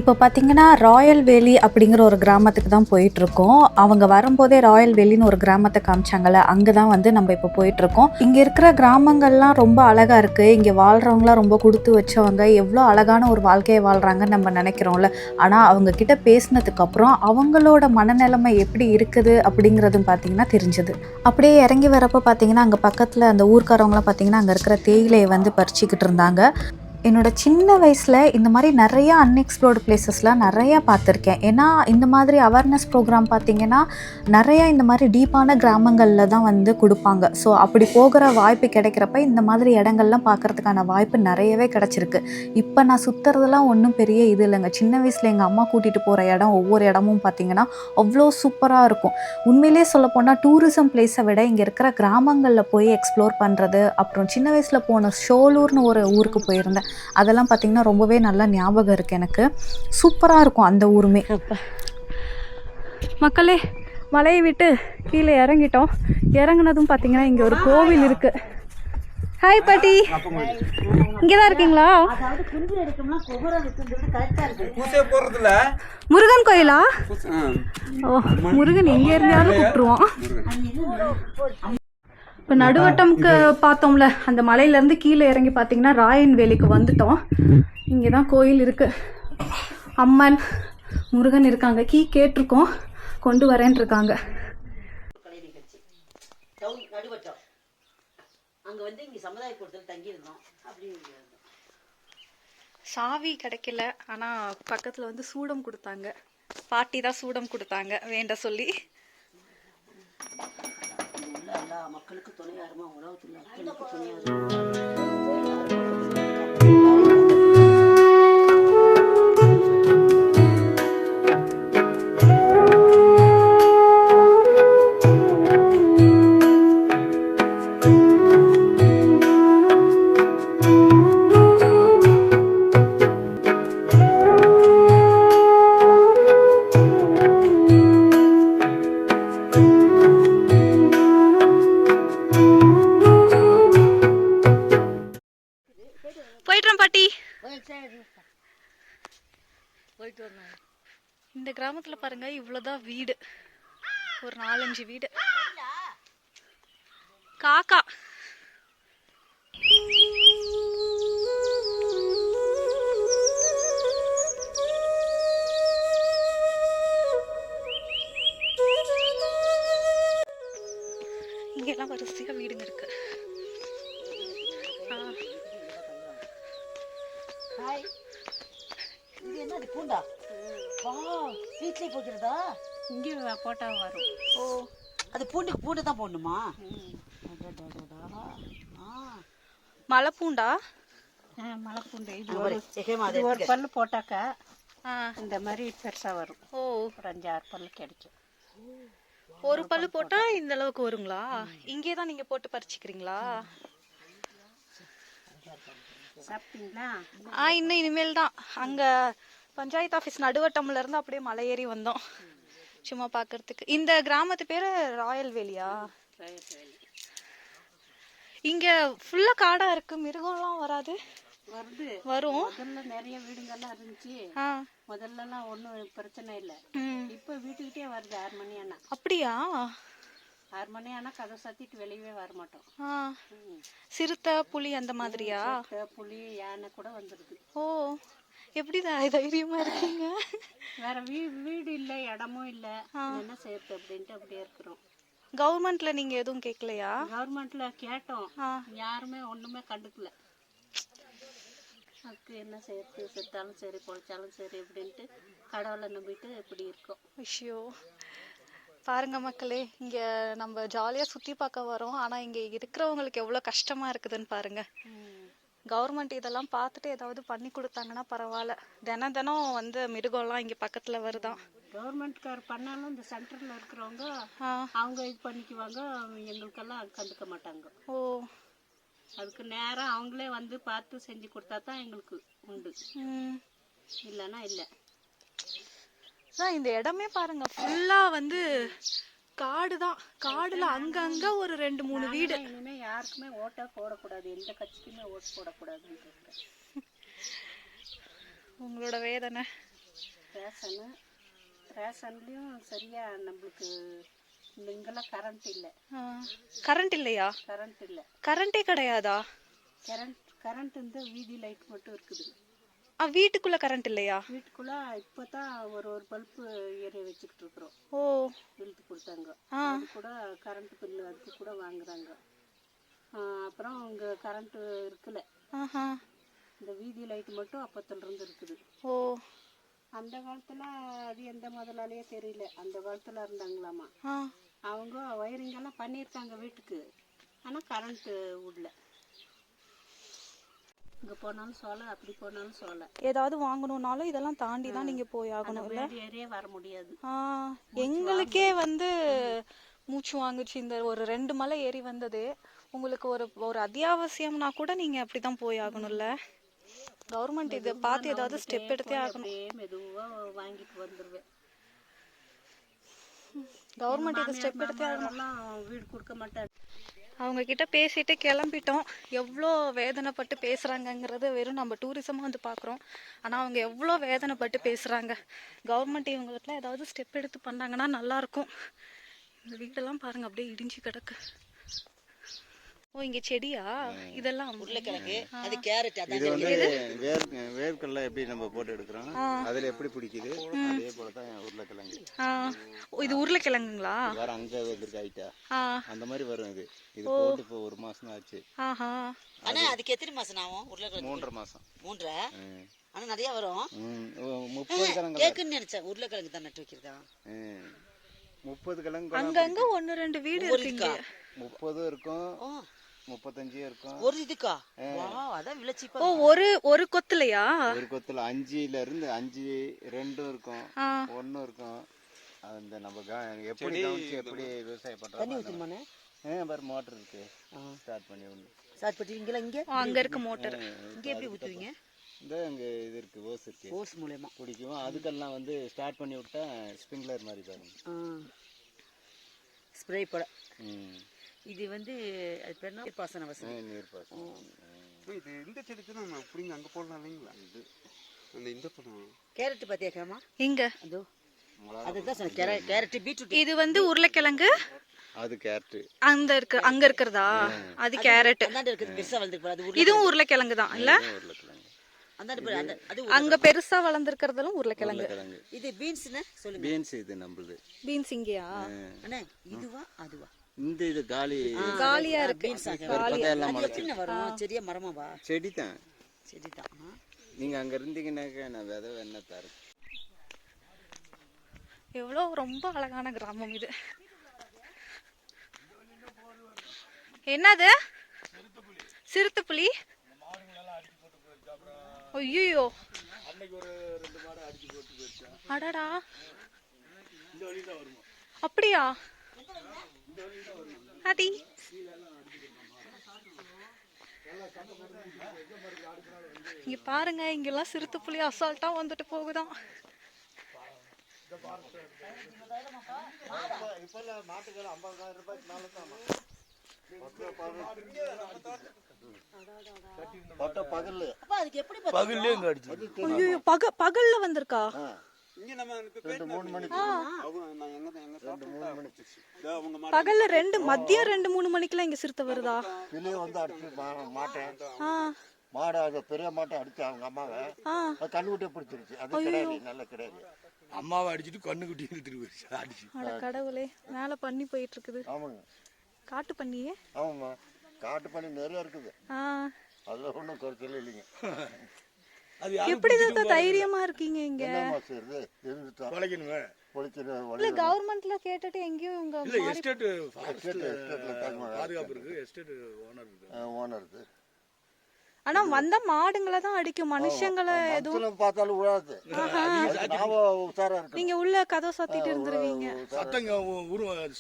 இப்போ பார்த்தீங்கன்னா ராயல் வேலி அப்படிங்கிற ஒரு கிராமத்துக்கு தான் போயிட்டுருக்கோம். அவங்க வரும்போதே ராயல் வேலின்னு ஒரு கிராமத்தை காமிச்சாங்கல்ல, அங்கே தான் வந்து நம்ம இப்போ போயிட்டுருக்கோம். இங்கே இருக்கிற கிராமங்கள்லாம் ரொம்ப அழகாக இருக்குது. இங்கே வாழ்கிறவங்களாம் ரொம்ப கொடுத்து வச்சவங்க, எவ்வளோ அழகான ஒரு வாழ்க்கையை வாழ்கிறாங்கன்னு நம்ம நினைக்கிறோம்ல. ஆனால் அவங்கக்கிட்ட பேசினதுக்கப்புறம் அவங்களோட மனநிலைமை எப்படி இருக்குது அப்படிங்கிறதும் பார்த்திங்கன்னா தெரிஞ்சுது. அப்படியே இறங்கி வரப்போ பார்த்திங்கன்னா அங்கே பக்கத்தில் அந்த ஊர்க்காரவங்களாம் பார்த்திங்கன்னா அங்கே இருக்கிற தேயிலையை வந்து பறிச்சிக்கிட்டு இருந்தாங்க. என்னோட சின்ன வயசில் இந்த மாதிரி நிறையா அன்எக்ஸ்ப்ளோர்டு பிளேசஸ்லாம் நிறையா பார்த்துருக்கேன். ஏன்னா இந்த மாதிரி அவேர்னஸ் ப்ரோக்ராம் பார்த்திங்கன்னா நிறையா இந்த மாதிரி டீப்பான கிராமங்களில் தான் வந்து கொடுப்பாங்க. ஸோ அப்படி போகிற வாய்ப்பு கிடைக்கிறப்ப இந்த மாதிரி இடங்கள்லாம் பார்க்குறதுக்கான வாய்ப்பு நிறையவே கிடச்சிருக்கு. இப்போ நான் சுற்றுறதுலாம் ஒன்றும் பெரிய இது இல்லைங்க. சின்ன வயசில் எங்கள் அம்மா கூட்டிகிட்டு போகிற இடம் ஒவ்வொரு இடமும் பார்த்திங்கன்னா அவ்வளோ சூப்பராக இருக்கும். உண்மையிலே சொல்லப்போனால் டூரிசம் பிளேஸை விட இங்கே இருக்கிற கிராமங்களில் போய் எக்ஸ்ப்ளோர் பண்ணுறது, அப்புறம் சின்ன வயசில் போன ஷோலூர்னு ஒரு ஊருக்கு போயிருந்தேன். அதெல்லாம் பார்த்திங்கன்னா ரொம்பவே நல்லா ஞாபகம் இருக்குது எனக்கு. சூப்பராக இருக்கும் அந்த ஊருமே. மக்களே, மலையை விட்டு கீழே இறங்கிட்டோம். இறங்குனதும் பார்த்திங்கன்னா இங்கே ஒரு கோவில் இருக்குது. ஹாய் பாட்டி, இங்கே தான் இருக்கீங்களா? முருகன் கோயிலா? ஓ, முருகன் எங்கே இருந்தாலும் கூப்பிட்டுருவோம். இப்போ நடுவட்டம்க்கு பார்த்தோம்ல, அந்த மலையிலேருந்து கீழே இறங்கி பார்த்தீங்கன்னா ராயன் வேலிக்கு வந்துட்டோம். இங்கே தான் கோயில் இருக்குது. அம்மன், முருகன் இருக்காங்க. கீ கேட்டிருக்கோம், கொண்டு வரேன் இருக்காங்க. சாவி கிடைக்கல, ஆனால் பக்கத்தில் வந்து சூடம் கொடுத்தாங்க. பாட்டி தான் சூடம் கொடுத்தாங்க வேண்ட சொல்லி. மக்களுக்கு துணையாருமா, உலகத்தில் இந்த கிராமத்தில் பாருங்க, இவ்வளோதான் வீடு, ஒரு 4-5 வீடு. காக்கா இங்கெல்லாம் வரிசையாக வீடுங்க இருக்கு. பூண்டா வீட்லயே போக்கிறதா? இங்கே போட்டா வரும். ஓ, அது பூண்டு தான் போடணுமா? மலை பூண்டா? மலை பூண்டு. இது ஒரு பல்லு போட்டாக்கா இந்த மாதிரி பெருசா வரும். ஓ, ஒரு 5-6 பல்லு கிடைக்கும். ஒரு பல்லு போட்டா இந்த அளவுக்கு வருங்களா? இங்கே தான் நீங்க போட்டு பறிச்சுக்கிறீங்களா? சாப்பிட்டீங்களா? இன்னும் இனிமேல் தான். அங்க பஞ்சாயத்து ஆஃபீஸ் நடுவட்டம்ல இருந்து அப்படியே மலை ஏறி வந்தோம் சும்மா பார்க்கறதுக்கு. இந்த கிராமத்து பேரு ராயல் வேலியா? இங்க ஃபுல்லா காடா இருக்கு, மிருகம்லாம் வராது? வரும். முதல்ல நிறைய வீடுங்கெல்லாம் இருந்துச்சு. முதல்லலாம் ஒன்றும் பிரச்சனை இல்லை. இப்போ வீட்டுக்கிட்டே வருது 6 மணி ஆனா. அப்படியா? 6 மணி ஆனா கதை சத்திட்டு வெளியவே வர மாட்டோம். சிறுத்தை, புலி அந்த மாதிரியா? புலி, யானை கூட வந்துருது. ஓ, எப்படி தைரியமா இருக்கீங்க? வேற வீடு இல்லை, இடமும் இல்லை, என்ன செய்யறது அப்படின்ட்டு அப்படியே இருக்கிறோம். கவர்மெண்ட்ல நீங்க எதுவும் கேட்கலையா? கவர்மெண்ட்ல கேட்டோம், யாருமே ஒண்ணுமே கண்டுக்கல. அதுக்கு என்ன செய்யறது, செத்தாலும் சரி பொழைச்சாலும் சரி அப்படின்ட்டு கடவுளை நம்பிட்டு இப்படி இருக்கோம். ஐயோ, பாருங்க மக்களே, இங்க நம்ம ஜாலியா சுத்தி பார்க்க வரோம், ஆனா இங்க இருக்கிறவங்களுக்கு எவ்வளவு கஷ்டமா இருக்குதுன்னு பாருங்க. கவர்மெண்ட் இதெல்லாம் பார்த்துட்டு ஏதாவது பண்ணி கொடுத்தாங்கன்னா பரவாயில்ல. தினம் வந்து மிருகம்லாம் இங்க பக்கத்துல வருதான். கவர்மெண்ட்கார் பண்ணாலும் இந்த சென்டர்ல இருக்கிறவங்க அவங்க இது பண்ணிக்குவாங்க, எங்களுக்கெல்லாம் கண்டுக்க மாட்டாங்க. ஓ, அதுக்கு நேரம் அவங்களே வந்து பார்த்து செஞ்சு கொடுத்தா தான் எங்களுக்கு உண்டு, இல்லைன்னா இல்லை. இந்த இடமே பாருங்க, ஃபுல்லா வந்து காடு தான். காடுல அங்கங்க ஒரு 2-3 வீடு. இனிமே யாருக்குமே ஓட்டை போடக்கூடாது, எந்த கட்சிக்குமே ஓட்டு போடக்கூடாதுன்னு உங்களோட வேதனை. ரேஷன்லேயும் சரியாக நம்மளுக்கு இங்கெல்லாம் கரண்ட் இல்லை. கரண்ட் இல்லையா? கரண்ட் இல்லை. கரண்டே கிடையாதா? கரண்ட் இந்த வீதி லைட் மட்டும் இருக்குது. வீட்டுக்குள்ள கரண்ட் இல்லையா? வீட்டுக்குள்ள இப்போ தான் ஒரு பல்பு ஏரிய வச்சுக்கிட்டு இருக்கிறோம். ஓ, இழுத்து கொடுத்தாங்க. அது கூட கரண்ட் பில்லு அதுக்கு கூட வாங்குறாங்க. அப்புறம் இங்கே கரண்ட்டு இருக்குல்ல, இந்த வீதி லைட் மட்டும் அப்பத்துலேருந்து இருக்குது. ஓ, அந்த காலத்தில் அது எந்த முதலாலேயே தெரியல. அந்த காலத்தில் இருந்தாங்களாமா. அவங்க ஒயரிங்கெல்லாம் பண்ணியிருக்காங்க வீட்டுக்கு, ஆனால் கரண்ட்டு விடல. இங்கே போனாலும் சோலை, அப்படி போனாலும் சோலை. ஏதாவது வாங்கணும்னாலும் இதெல்லாம் தாண்டி தான் நீங்கள் போய் ஆகணும். ஏரியே வர முடியாது. எங்களுக்கே வந்து மூச்சு வாங்குச்சு இந்த ஒரு 2 மலை ஏறி வந்தது. உங்களுக்கு ஒரு அத்தியாவசியம்னா கூட நீங்கள் அப்படி தான் போய் ஆகணும்ல. கவர்மெண்ட் இதை பார்த்து ஏதாவது ஸ்டெப் எடுத்தே ஆகணும். மெதுவாக வாங்கிட்டு வந்துடுவேன். கவர்மெண்ட் இதை ஸ்டெப் எடுத்தே ஆகணும். வீடு கொடுக்க மாட்டாரு. அவங்க கிட்ட பேசிட்டு கிளம்பிட்டோம். எவ்வளோ வேதனைப்பட்டு பேசுகிறாங்கங்கிறது வெறும் நம்ம டூரிசமாக வந்து பார்க்குறோம். ஆனால் அவங்க எவ்வளோ வேதனைப்பட்டு பேசுகிறாங்க. கவர்மெண்ட் இவங்களுக்குலாம் ஏதாவது ஸ்டெப் எடுத்து பண்ணாங்கன்னா நல்லாயிருக்கும். இந்த வீடெல்லாம் பாருங்கள், அப்படியே இடிஞ்சு கிடக்கு. ஓ, இங்கே செடியா? இதெல்லாம் உருளைக்கிழங்கு, அது கேரட். இது வந்து வேர்க்கடலை எப்படி நம்ம போட்டு எடுக்கிறோம், அதில் எப்படி பிடிக்குது அதே போல தான் உருளைக்கிழங்கு. இது உருளைக்கிழங்குங்களா? வேற அங்கே வந்துருக்கு ஐட்டா, அந்த மாதிரி வரும். இது போட்டு இப்போ 1 மாசம் தான் ஆச்சு. ஆனால் அதுக்கு எத்தனை மாதம் ஆகும்? உருளைக்கிழங்கு 3.5 மாசம். 3. ஆனால் நிறையா வரும். 30 கிழங்கு கேக்குன்னு நினைச்சேன். உருளைக்கிழங்கு தான் நட்டு வைக்கிறதா? 30 கிழங்கு அங்கங்க 1-2 வீடு இருக்குங்க. 30 இருக்கும், 35 இருக்கும். ஒரு இதுக்கா? அதான் விளைச்சி. ஓ, ஒரு கொத்துலையா? ஒரு கொத்துல 5ல இருந்து 5 2 இருக்கும், 1 இருக்கும். அந்த நம்ம எப்படி கவனிச்சு எப்படி விவசாயம் பண்றோம். தண்ணி ஊத்துமானே? பாரு, மோட்டர் இருக்கு. ஸ்டார்ட் பண்ணி ஸ்டார்ட் பண்ணிட்டீங்களா? இங்க அங்க இருக்கு மோட்டர். இங்க எப்படி ஊத்துவீங்க? இந்த அங்க இது இருக்கு, ஓஸ் இருக்கு. ஓஸ் மூலமா பிடிக்கும். அதுக்கெல்லாம் வந்து ஸ்டார்ட் பண்ணி விட்டா ஸ்ப்ரிங்க்லர் மாதிரி பாருங்க, ஸ்ப்ரே போட. இது வந்து அது பேர் என்ன? நீர்ப்பாசன வசதி. நீர்ப்பாசனம். இது இந்த செடிக்கு தான் அப்படிங்க அங்கே போடலாம் இல்லைங்களா? இது இந்த பழம் கேரட் பார்த்தியாக்காமா? இங்க அதோ அதுதான் சொன்னேன். Carrot, beetroot. இது வந்து உருளைக்கிழங்கு. அது கேரட். அங்க இருக்கிறதா? அது கேரட். அந்தாண்ட இருக்குது, பெருசா வளர்ந்துருக்கு. அது இதுவும் உருளைக்கிழங்கு தான் இல்ல? உருளைக்கிழங்கு. அந்தாண்ட அது அங்க பெருசா வளர்ந்துருக்கிறதும் உருளைக்கிழங்கு. இது பீன்ஸ்னு சொல்லுங்க. பீன்ஸ் இது நம்மளுது. பீன்ஸ் இங்கயா? அண்ணே இதுவா அதுவா? இந்த இது காலியா இருக்கு. எப்படி வரும்? செடியா மரமாவா? செடி தான். செடி தான். நீங்க அங்க இருந்தீங்கன்னாக்க நான் விதை வேணா தரேன். எவ்வளோ ரொம்ப அழகான கிராமம் இது. என்னது? சிறுத்தைப்புலி? ஐயோ, அடடா, அப்படியா? அடி, இங்க பாருங்க, இங்கெல்லாம் சிறுத்தைப்புலி அசால்ட்டா வந்துட்டு போகுதான். பகல்ல வந்திருக்கா? பகல்ல மதியம் 2-3 மணிக்கெல்லாம் இங்க சிறுத்தை வருதா? மாடு அது பெரிய மாட்டை அடிச்சு அவங்க அம்மாவை கண்ணுக்குட்டியை பிடிச்சிருச்சு. அது கிடையாது, நல்ல கிடையாது. அம்மாவை அடிச்சுட்டு கண்ணுக்குட்டி திருவிச்சு அடிச்சு. கடவுளே, மேல பண்ணி போயிட்டு இருக்குது. ஆமாங்க, காட்டு பண்ணியே. ஆமாம்மா, காட்டு பண்ணி நிறைய இருக்குது. அதுல ஒன்றும் குறைச்சல இல்லைங்க. எப்படி தைரியமா இருக்கீங்க இங்க? கவர்மெண்ட்ல கேட்டுட்டு எங்கேயும் உங்க பாதுகாப்பு இருக்கு, எஸ்டேட் ஓனர் இருக்கு. ஆனா வந்த மாடுங்களை தான் அடிக்கும், மனுஷங்களை எதுவும் பார்த்தாலும் விழாது. நீங்க உள்ள கதவை சாத்திட்டு இருந்துருவீங்க.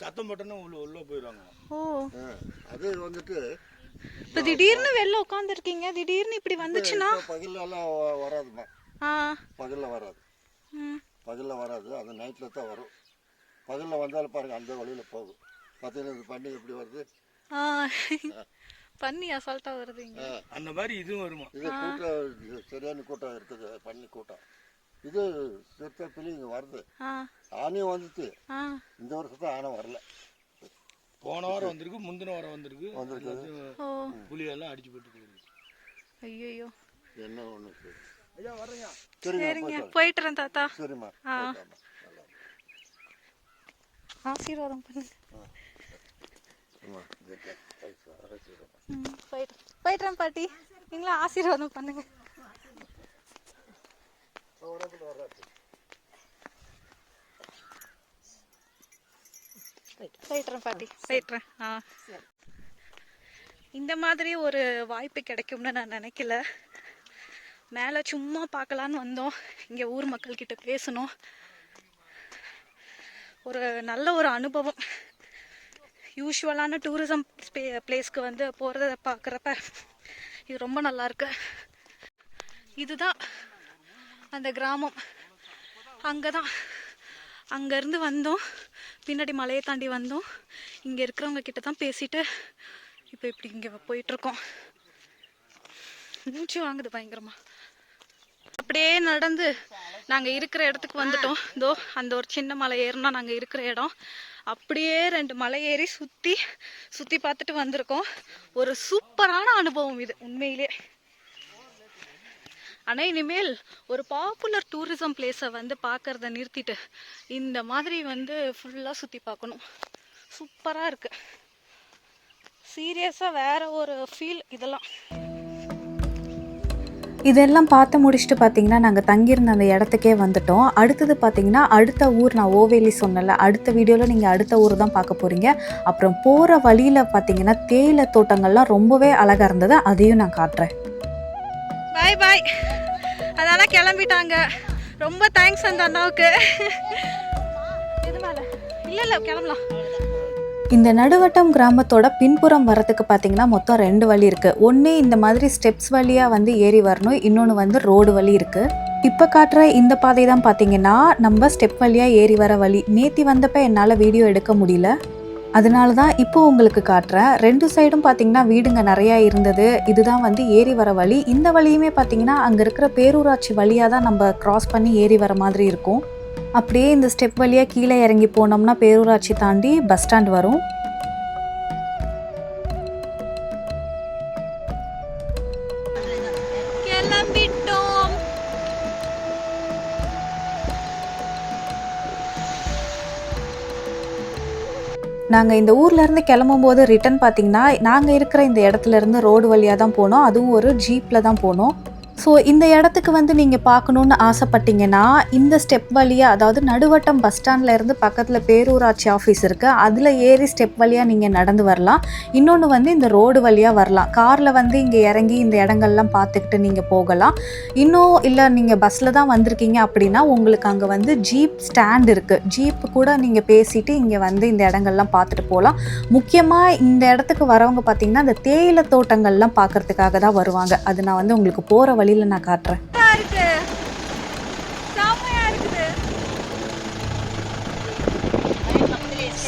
சத்தம் போட்டோன்னா உள்ள போயிடுவாங்க. ஓ, அது வந்துட்டு இப்ப திடீர்னு வெளில உட்கார்ந்து இருக்கீங்க, திடீர்னு இப்படி வந்துச்சுன்னா? பகல்ல எல்லாம் வராதுமா. பகல்ல வராது, பகல்ல வராது. அது நைட்ல தான் வரும். பகல்ல வந்தாலும் பாருங்க அந்த வழியில போகும். பார்த்தீங்கன்னா பண்ணி எப்படி வருது, பண்ணி அசால்ட்டா வருது இங்க. அந்த மாதிரி இதுவும் வருமா? இது கூட்டம் சரியான கூட்டம் இருக்குது, பண்ணி கூட்டம். இது திருத்தப்பள்ளி இங்கே வருது. ஆ ஆனையும் வந்துச்சு. ஆ இந்த வருஷத்தை ஆனை வரல. போன வாரம் வந்திருக்கு, முந்தின வாரம் வந்திருக்கு. ஓ புலியெல்லாம் அடிச்சு போட்டு போயிருக்கு. ஐயோ என்ன ஒன்று ஐயா வர்றேங்க. சரிங்க போயிட்டுறேன் தாத்தா. சரிம்மா. ஆ ஆசீர்வாதம் பண்ணுங்க. போயிட்டுறேன் பாட்டி. நீங்களும் ஆசீர்வாதம் பண்ணுங்க. போயிட்டுறேன் பாட்டி, போயிட்டுறேன். ஆ இந்த மாதிரி ஒரு வாய்ப்பு கிடைக்கும்னு நான் நினைக்கல. மேலே சும்மா பார்க்கலான்னு வந்தோம். இங்கே ஊர் மக்கள்கிட்ட பேசணும். ஒரு நல்ல ஒரு அனுபவம். யூஸ்வலான டூரிசம் பிளேஸ்க்கு வந்து போகிறத பார்க்குறப்ப இது ரொம்ப நல்லாயிருக்கு. இதுதான் அந்த கிராமம். அங்கேருந்து வந்தோம், பின்னாடி மலையை தாண்டி வந்தோம். இங்கே இருக்கிறவங்க கிட்ட தான் பேசிட்டு இப்போ இப்படி இங்கே போயிட்டுருக்கோம். மூச்சு வாங்குது பயங்கரமாக. அப்படியே நடந்து நாங்கள் இருக்கிற இடத்துக்கு வந்துட்டோம். இதோ அந்த ஒரு சின்ன மலை ஏறினா நாங்கள் இருக்கிற இடம். அப்படியே 2 மலை ஏறி சுற்றி பார்த்துட்டு வந்திருக்கோம். ஒரு சூப்பரான அனுபவம் இது உண்மையிலே. ஆனால் இனிமேல் ஒரு பாப்புலர் டூரிசம் பிளேஸை வந்து பார்க்கறத நிறுத்திட்டு இந்த மாதிரி வந்து ஃபுல்லாக சுற்றி பார்க்கணும். சூப்பராக இருக்குது. சீரியஸாக வேற ஒரு ஃபீல் இதெல்லாம். இதெல்லாம் பார்த்து முடிச்சுட்டு பார்த்தீங்கன்னா நாங்கள் தங்கியிருந்த அந்த இடத்துக்கே வந்துட்டோம். அடுத்தது பார்த்தீங்கன்னா அடுத்த ஊர், நான் ஓவேலி சொன்னல, அடுத்த வீடியோவில் நீங்கள் அடுத்த ஊர் தான் பார்க்க போகிறீங்க. அப்புறம் போகிற வழியில் பார்த்தீங்கன்னா தேயிலை தோட்டங்கள்லாம் ரொம்பவே அழகாக இருந்தது. அதையும் நான் காட்டுறேன். பாய் பாய். அதெல்லாம் கிளம்பிட்டாங்க. ரொம்ப தேங்க்ஸ் அந்த அண்ணாவுக்கு. இது மேலே இல்லை கிளம்பலாம். இந்த நடுவட்டம் கிராமத்தோட பின்புறம் வரத்துக்கு பார்த்தீங்கன்னா மொத்தம் 2 வழி இருக்குது. ஒன்று இந்த மாதிரி ஸ்டெப்ஸ் வழியாக வந்து ஏறி வரணும், இன்னொன்று வந்து ரோடு வழி இருக்குது. இப்போ காட்டுற இந்த பாதை தான் பார்த்தீங்கன்னா நம்ம ஸ்டெப் வழியாக ஏறி வர வழி. நேத்தி வந்தப்போ என்னால் வீடியோ எடுக்க முடியல, அதனால தான் இப்போ உங்களுக்கு காட்டுறேன். 2 சைடும் பார்த்தீங்கன்னா வீடுங்க நிறையா இருந்தது. இதுதான் வந்து ஏறி வர வழி. இந்த வழியுமே பார்த்தீங்கன்னா அங்கே இருக்கிற பேரூராட்சி வழியாக தான் நம்ம கிராஸ் பண்ணி ஏறி வர மாதிரி இருக்கும். அப்படியே இந்த ஸ்டெப் வழியாக கீழே இறங்கி போனோம்னா பேரூராட்சி தாண்டி பஸ் ஸ்டாண்ட் வரும். கிளம்பிட்டோம். நாங்கள் இந்த ஊர்லேருந்து கிளம்பும்போது ரிட்டன் பார்த்தீங்கன்னா நாங்கள் இருக்கிற இந்த இடத்துலேருந்து ரோடு வழியாக தான் போனோம். அதுவும் ஒரு ஜீப்பில் தான் போனோம். ஸோ இந்த இடத்துக்கு வந்து நீங்கள் பார்க்கணுன்னு ஆசைப்பட்டீங்கன்னா இந்த ஸ்டெப் வழியாக, அதாவது நடுவட்டம் பஸ் ஸ்டாண்டில் இருந்து பக்கத்தில் பேரூராட்சி ஆஃபீஸ் இருக்குது, அதில் ஏறி ஸ்டெப் வழியாக நீங்கள் நடந்து வரலாம். இன்னொன்று வந்து இந்த ரோடு வழியாக வரலாம். காரில் வந்து இங்கே இறங்கி இந்த இடங்கள்லாம் பார்த்துக்கிட்டு நீங்கள் போகலாம். இன்னும் இல்லை நீங்கள் பஸ்ஸில் தான் வந்திருக்கீங்க அப்படின்னா உங்களுக்கு அங்கே வந்து ஜீப் ஸ்டாண்ட் இருக்குது. ஜீப்பு கூட நீங்கள் பேசிட்டு இங்கே வந்து இந்த இடங்கள்லாம் பார்த்துட்டு போகலாம். முக்கியமாக இந்த இடத்துக்கு வரவங்க பார்த்தீங்கன்னா இந்த தேயிலை தோட்டங்கள்லாம் பார்க்கறதுக்காக தான் வருவாங்க. அது நான் வந்து உங்களுக்கு போகிற வழியில் நான் காட்டுறேன்.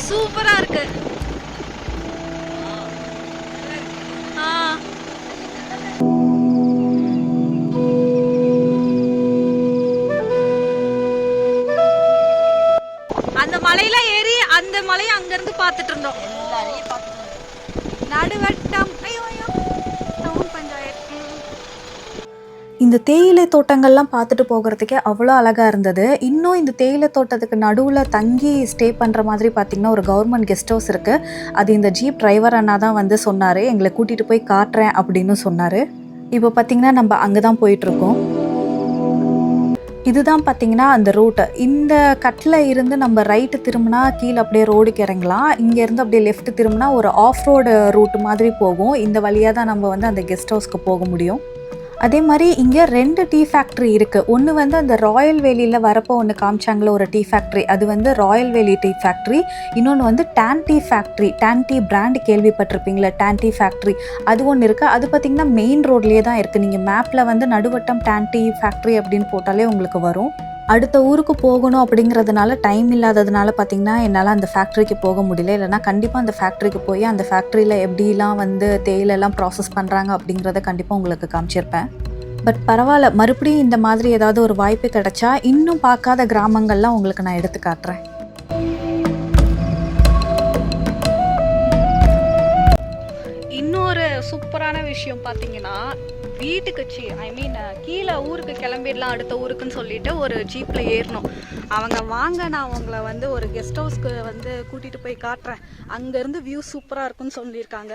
சூப்பரா இருக்கு. அந்த மலையில ஏறி அந்த மலையை அங்கிருந்து பார்த்துட்டு இருந்தோம். நடுவட்டம் டவுன் பஞ்சாயத்து. இந்த தேயிலை தோட்டங்கள்லாம் பார்த்துட்டு போகிறதுக்கே அவ்வளோ அழகாக இருந்தது. இன்னும் இந்த தேயிலை தோட்டத்துக்கு நடுவில் தங்கி ஸ்டே பண்ணுற மாதிரி பார்த்திங்கன்னா ஒரு கவர்மெண்ட் கெஸ்ட் ஹவுஸ் இருக்குது. அது இந்த ஜீப் டிரைவர் அண்ணா தான் வந்து சொன்னார், எங்களை கூட்டிகிட்டு போய் காட்டுறேன் அப்படின்னு சொன்னார். இப்போ பார்த்திங்கன்னா நம்ம அங்கே தான் போயிட்டுருக்கோம். இதுதான் பார்த்திங்கன்னா அந்த ரூட்டு. இந்த கட்டில் இருந்து நம்ம ரைட்டு திரும்பினா கீழே அப்படியே ரோடுக்கு இறங்கலாம். இங்கேருந்து அப்படியே லெஃப்ட் திரும்பினா ஒரு ஆஃப் ரோடு ரூட்டு மாதிரி போகும். இந்த வழியாக தான் நம்ம வந்து அந்த கெஸ்ட் ஹவுஸ்க்கு போக முடியும். அதே மாதிரி இங்கே 2 டீ ஃபேக்ட்ரி இருக்குது. ஒன்று வந்து அந்த ராயல் வேலியில் வரப்போ ஒன்று காமிச்சாங்களோ ஒரு டீ ஃபேக்ட்ரி, அது வந்து ராயல் வேலி டீ ஃபேக்ட்ரி. இன்னொன்று வந்து Don tea factory, Don tea brand கேள்விப்பட்டிருப்பீங்களா, டான் டீ ஃபேக்ட்ரி, அது ஒன்று இருக்குது. அது பார்த்திங்கன்னா மெயின் ரோட்லேயே தான் இருக்குது. நீங்கள் மேப்பில் வந்து நடுவட்டம் டான் டீ ஃபேக்ட்ரி அப்படின்னு போட்டாலே உங்களுக்கு வரும். அடுத்த ஊருக்கு போகணும் அப்படிங்கிறதுனால டைம் இல்லாததுனால பார்த்திங்கன்னா என்னால் அந்த ஃபேக்ட்ரிக்கு போக முடியல. இல்லைனா கண்டிப்பாக அந்த ஃபேக்ட்ரிக்கு போய் அந்த ஃபேக்ட்ரியில் எப்படிலாம் வந்து தேயிலெல்லாம் ப்ராசஸ் பண்ணுறாங்க அப்படிங்கிறத கண்டிப்பாக உங்களுக்கு காமிச்சிருப்பேன். பட் பரவாயில்ல, மறுபடியும் இந்த மாதிரி ஏதாவது ஒரு வாய்ப்பு கிடைச்சா இன்னும் பார்க்காத கிராமங்கள்லாம் உங்களுக்கு நான் எடுத்து காட்டுறேன். இன்னொரு சூப்பரான விஷயம் பார்த்தீங்கன்னா, வீட்டுக்கு கீழே ஊருக்கு கிளம்பிடலாம் அடுத்த ஊருக்குன்னு சொல்லிட்டு ஒரு ஜீப்பில் ஏறணும். அவங்க வாங்க, நான் அவங்கள வந்து ஒரு கெஸ்ட் ஹவுஸ்க்கு வந்து கூட்டிகிட்டு போய் காட்டுறேன், அங்கேருந்து வியூ சூப்பராக இருக்குன்னு சொல்லியிருக்காங்க.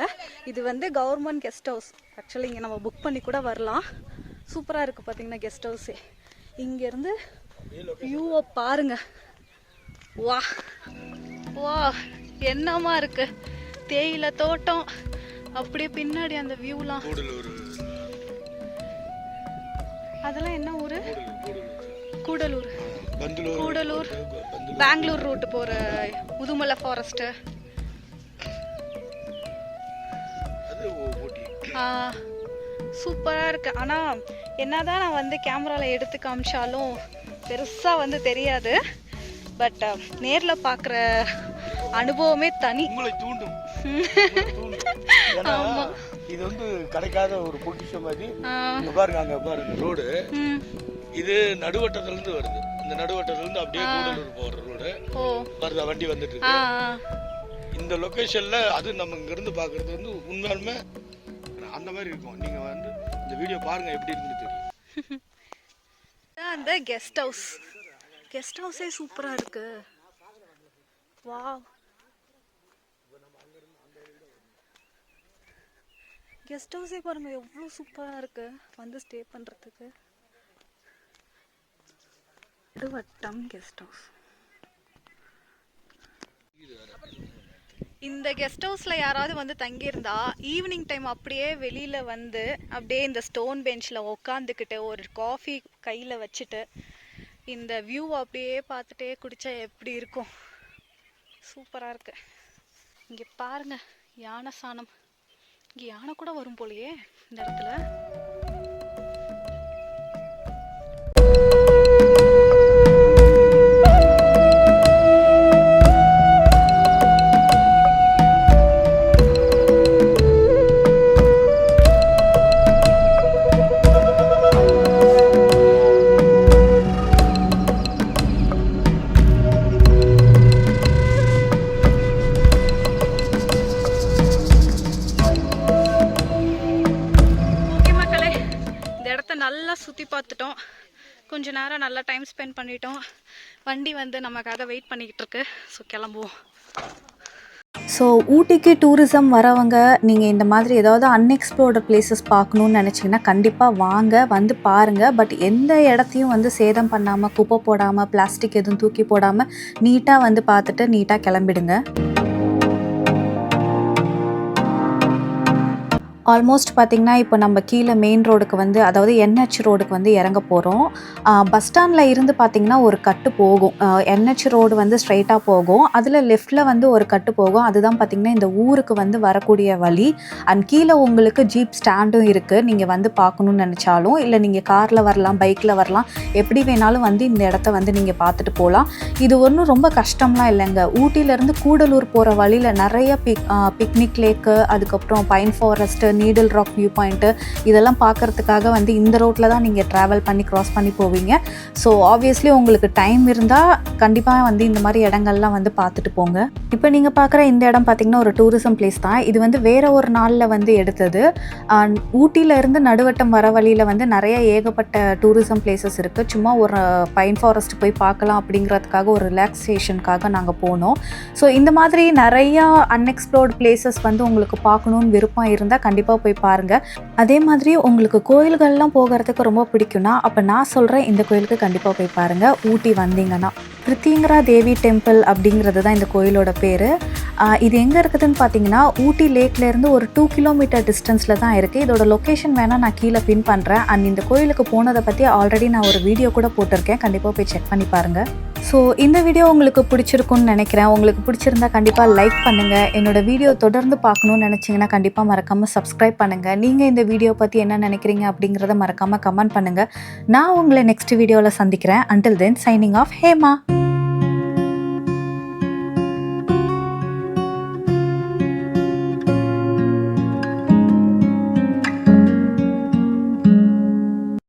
இது வந்து கவர்மெண்ட் கெஸ்ட் ஹவுஸ். ஆக்சுவலி இங்கே நம்ம புக் பண்ணி கூட வரலாம். சூப்பராக இருக்குது பார்த்தீங்கன்னா கெஸ்ட் ஹவுஸே. இங்கேருந்து வியூவை பாருங்க. வா வா, என்னமா இருக்கு, தேயிலை தோட்டம், அப்படியே பின்னாடி அந்த வியூலாம். அதெல்லாம் என்ன ஊரு? கூடலூர். கூடலூர் பெங்களூர் ரூட் போகிற முதுமலை ஃபாரஸ்ட்டு. சூப்பராக இருக்குது. ஆனால் என்னதான் நான் வந்து கேமராவில் எடுத்து காமிச்சாலும் பெருசாக வந்து தெரியாது. பட் நேரில் பார்க்குற அனுபவமே தனி. தூண்டும். இது வந்து கிடைக்காத ஒரு பொக்கிஷம் மாதிரி. இங்க பாருங்க, அங்க பாருங்க ரோடு. இது நடுவட்டத்துல இருந்து வருது. இந்த நடுவட்டத்துல இருந்து அப்படியே கூடலூர் போற ரோடு வருது. வண்டி வந்துட்டு இருக்கு இந்த லொகேஷன்ல. அது நம்ம இங்க இருந்து பாக்குறது வந்து உண்மையாலுமே அந்த மாதிரி இருக்கும். நீங்க வந்து இந்த வீடியோ பாருங்க, எப்படி இருக்குன்னு தெரியும். அந்த கெஸ்ட் ஹவுஸ். கெஸ்ட் ஹவுஸே சூப்பரா இருக்கு. வாவ், கெஸ்ட் ஹவுஸே பாருங்க எவ்வளோ சூப்பராக இருக்கு வந்து ஸ்டே பண்ணுறதுக்கு. Naduvattam guest house. இந்த கெஸ்ட் ஹவுஸில் யாராவது வந்து தங்கியிருந்தா ஈவினிங் டைம் அப்படியே வெளியில் வந்து அப்படியே இந்த ஸ்டோன் பெஞ்சில் உக்காந்துக்கிட்டு ஒரு காஃபி கையில் வச்சுட்டு இந்த வியூ அப்படியே பார்த்துட்டே குடித்தா எப்படி இருக்கும். சூப்பராக இருக்கு. இங்கே பாருங்க, யானை சாணம். இங்கே யானை கூட வரும் போலையே இந்த இடத்துல. நல்லா சுற்றி பார்த்துட்டோம். கொஞ்ச நேரம் நல்லா டைம் ஸ்பெண்ட் பண்ணிட்டோம். வண்டி வந்து நமக்காக வெயிட் பண்ணிக்கிட்டு இருக்கு. ஸோ கிளம்புவோம். ஸோ ஊட்டிக்கு டூரிசம் வரவங்க நீங்கள் இந்த மாதிரி ஏதாவது அன்எக்ஸ்ப்ளோர்டு பிளேசஸ் பார்க்கணுன்னு நினச்சிங்கன்னா கண்டிப்பாக வாங்க, வந்து பாருங்கள். பட் எந்த இடத்தையும் வந்து சேதம் பண்ணாமல், குப்பை போடாமல், பிளாஸ்டிக் எதுவும் தூக்கி போடாமல் நீட்டாக வந்து பார்த்துட்டு நீட்டாக கிளம்பிடுங்க. ஆல்மோஸ்ட் பார்த்திங்கன்னா இப்போ நம்ம கீழே மெயின் ரோடுக்கு வந்து, அதாவது NH ரோடுக்கு வந்து இறங்க போகிறோம். பஸ் ஸ்டாண்டில் இருந்து பார்த்திங்கன்னா ஒரு கட்டு போகும். NH ரோடு வந்து ஸ்ட்ரைட்டாக போகும். அதில் லெஃப்டில் வந்து ஒரு கட்டு போகும். அதுதான் பார்த்திங்கன்னா இந்த ஊருக்கு வந்து வரக்கூடிய வழி. அண்ட் கீழே உங்களுக்கு ஜீப் ஸ்டாண்டும் இருக்குது. நீங்கள் வந்து பார்க்கணுன்னு நினச்சாலும், இல்லை நீங்கள் காரில் வரலாம், பைக்கில் வரலாம், எப்படி வேணாலும் வந்து இந்த இடத்த வந்து நீங்கள் பார்த்துட்டு போகலாம். இது ஒன்றும் ரொம்ப கஷ்டம்லாம் இல்லைங்க. ஊட்டியிலேருந்து கூடலூர் போகிற வழியில் நிறைய பிக்னிக் லேக்கு, அதுக்கப்புறம் pine forest, needle rock view point, இதெல்லாம் பார்க்குறதுக்காக வந்து இந்த ரோட்டில் தான் நீங்கள் ட்ராவல் பண்ணி க்ராஸ் பண்ணி போவீங்க. ஸோ ஆப்வியஸ்லி உங்களுக்கு டைம் இருந்தால் கண்டிப்பாக வந்து இந்த மாதிரி இடங்கள்லாம் வந்து பார்த்துட்டு போங்க. இப்போ நீங்கள் பார்க்குற இந்த இடம் பார்த்திங்கன்னா ஒரு டூரிசம் பிளேஸ் தான். இது வந்து வேறு ஒரு நாளில் வந்து எடுத்தது. ஊட்டியிலேருந்து நடுவட்டம் வர வழியில் வந்து நிறைய ஏகப்பட்ட டூரிசம் பிளேசஸ் இருக்குது. சும்மா ஒரு பைன் ஃபாரஸ்ட் போய் பார்க்கலாம் அப்படிங்கிறதுக்காக, ஒரு ரிலாக்ஸேஷனுக்காக நாங்கள் போனோம். ஸோ இந்த மாதிரி நிறையா அன்எக்ஸ்ப்ளோர்டு பிளேசஸ் வந்து உங்களுக்கு பார்க்கணுன்னு விருப்பம் இருந்தால் கண்டிப்பாக போய் பாருங்கள். அதே மாதிரி உங்களுக்கு கோயில்கள்லாம் போகிறதுக்கு ரொம்ப பிடிக்கும்னா, அப்போ நான் சொல்கிறேன் இந்த கோயிலுக்கு கண்டிப்பாக போய் பாருங்கள். ஊட்டி வந்தீங்கன்னா பிரித்திங்கரா தேவி டெம்பிள் அப்படிங்கிறது தான் இந்த கோயிலோட பேர். இது எங்கே இருக்குதுன்னு பார்த்தீங்கன்னா, ஊட்டி லேக்லேருந்து ஒரு 2 கிலோமீட்டர் டிஸ்டன்ஸில் தான் இருக்குது. இதோட லொக்கேஷன் வேணால் நான் கீழே பின் பண்ணுறேன். அண்ட் இந்த கோயிலுக்கு போனதை பற்றி ஆல்ரெடி நான் ஒரு வீடியோ கூட போட்டிருக்கேன். கண்டிப்பாக போய் செக் பண்ணி பாருங்கள். ஸோ இந்த வீடியோ உங்களுக்கு பிடிச்சிருக்குன்னு நினைக்கிறேன். உங்களுக்கு பிடிச்சிருந்தா கண்டிப்பாக லைக் பண்ணுங்கள். என்னோடய வீடியோ தொடர்ந்து பார்க்கணுன்னு நினச்சிங்கன்னா கண்டிப்பாக மறக்காமல் சப்ஸ்கிரைப் பண்ணுங்கள். நீங்கள் இந்த வீடியோ பற்றி என்ன நினைக்கிறீங்க அப்படிங்கிறத மறக்காமல் கமெண்ட் பண்ணுங்கள். நான் உங்களை நெக்ஸ்ட் வீடியோவில் சந்திக்கிறேன். Until then, signing off, Hema.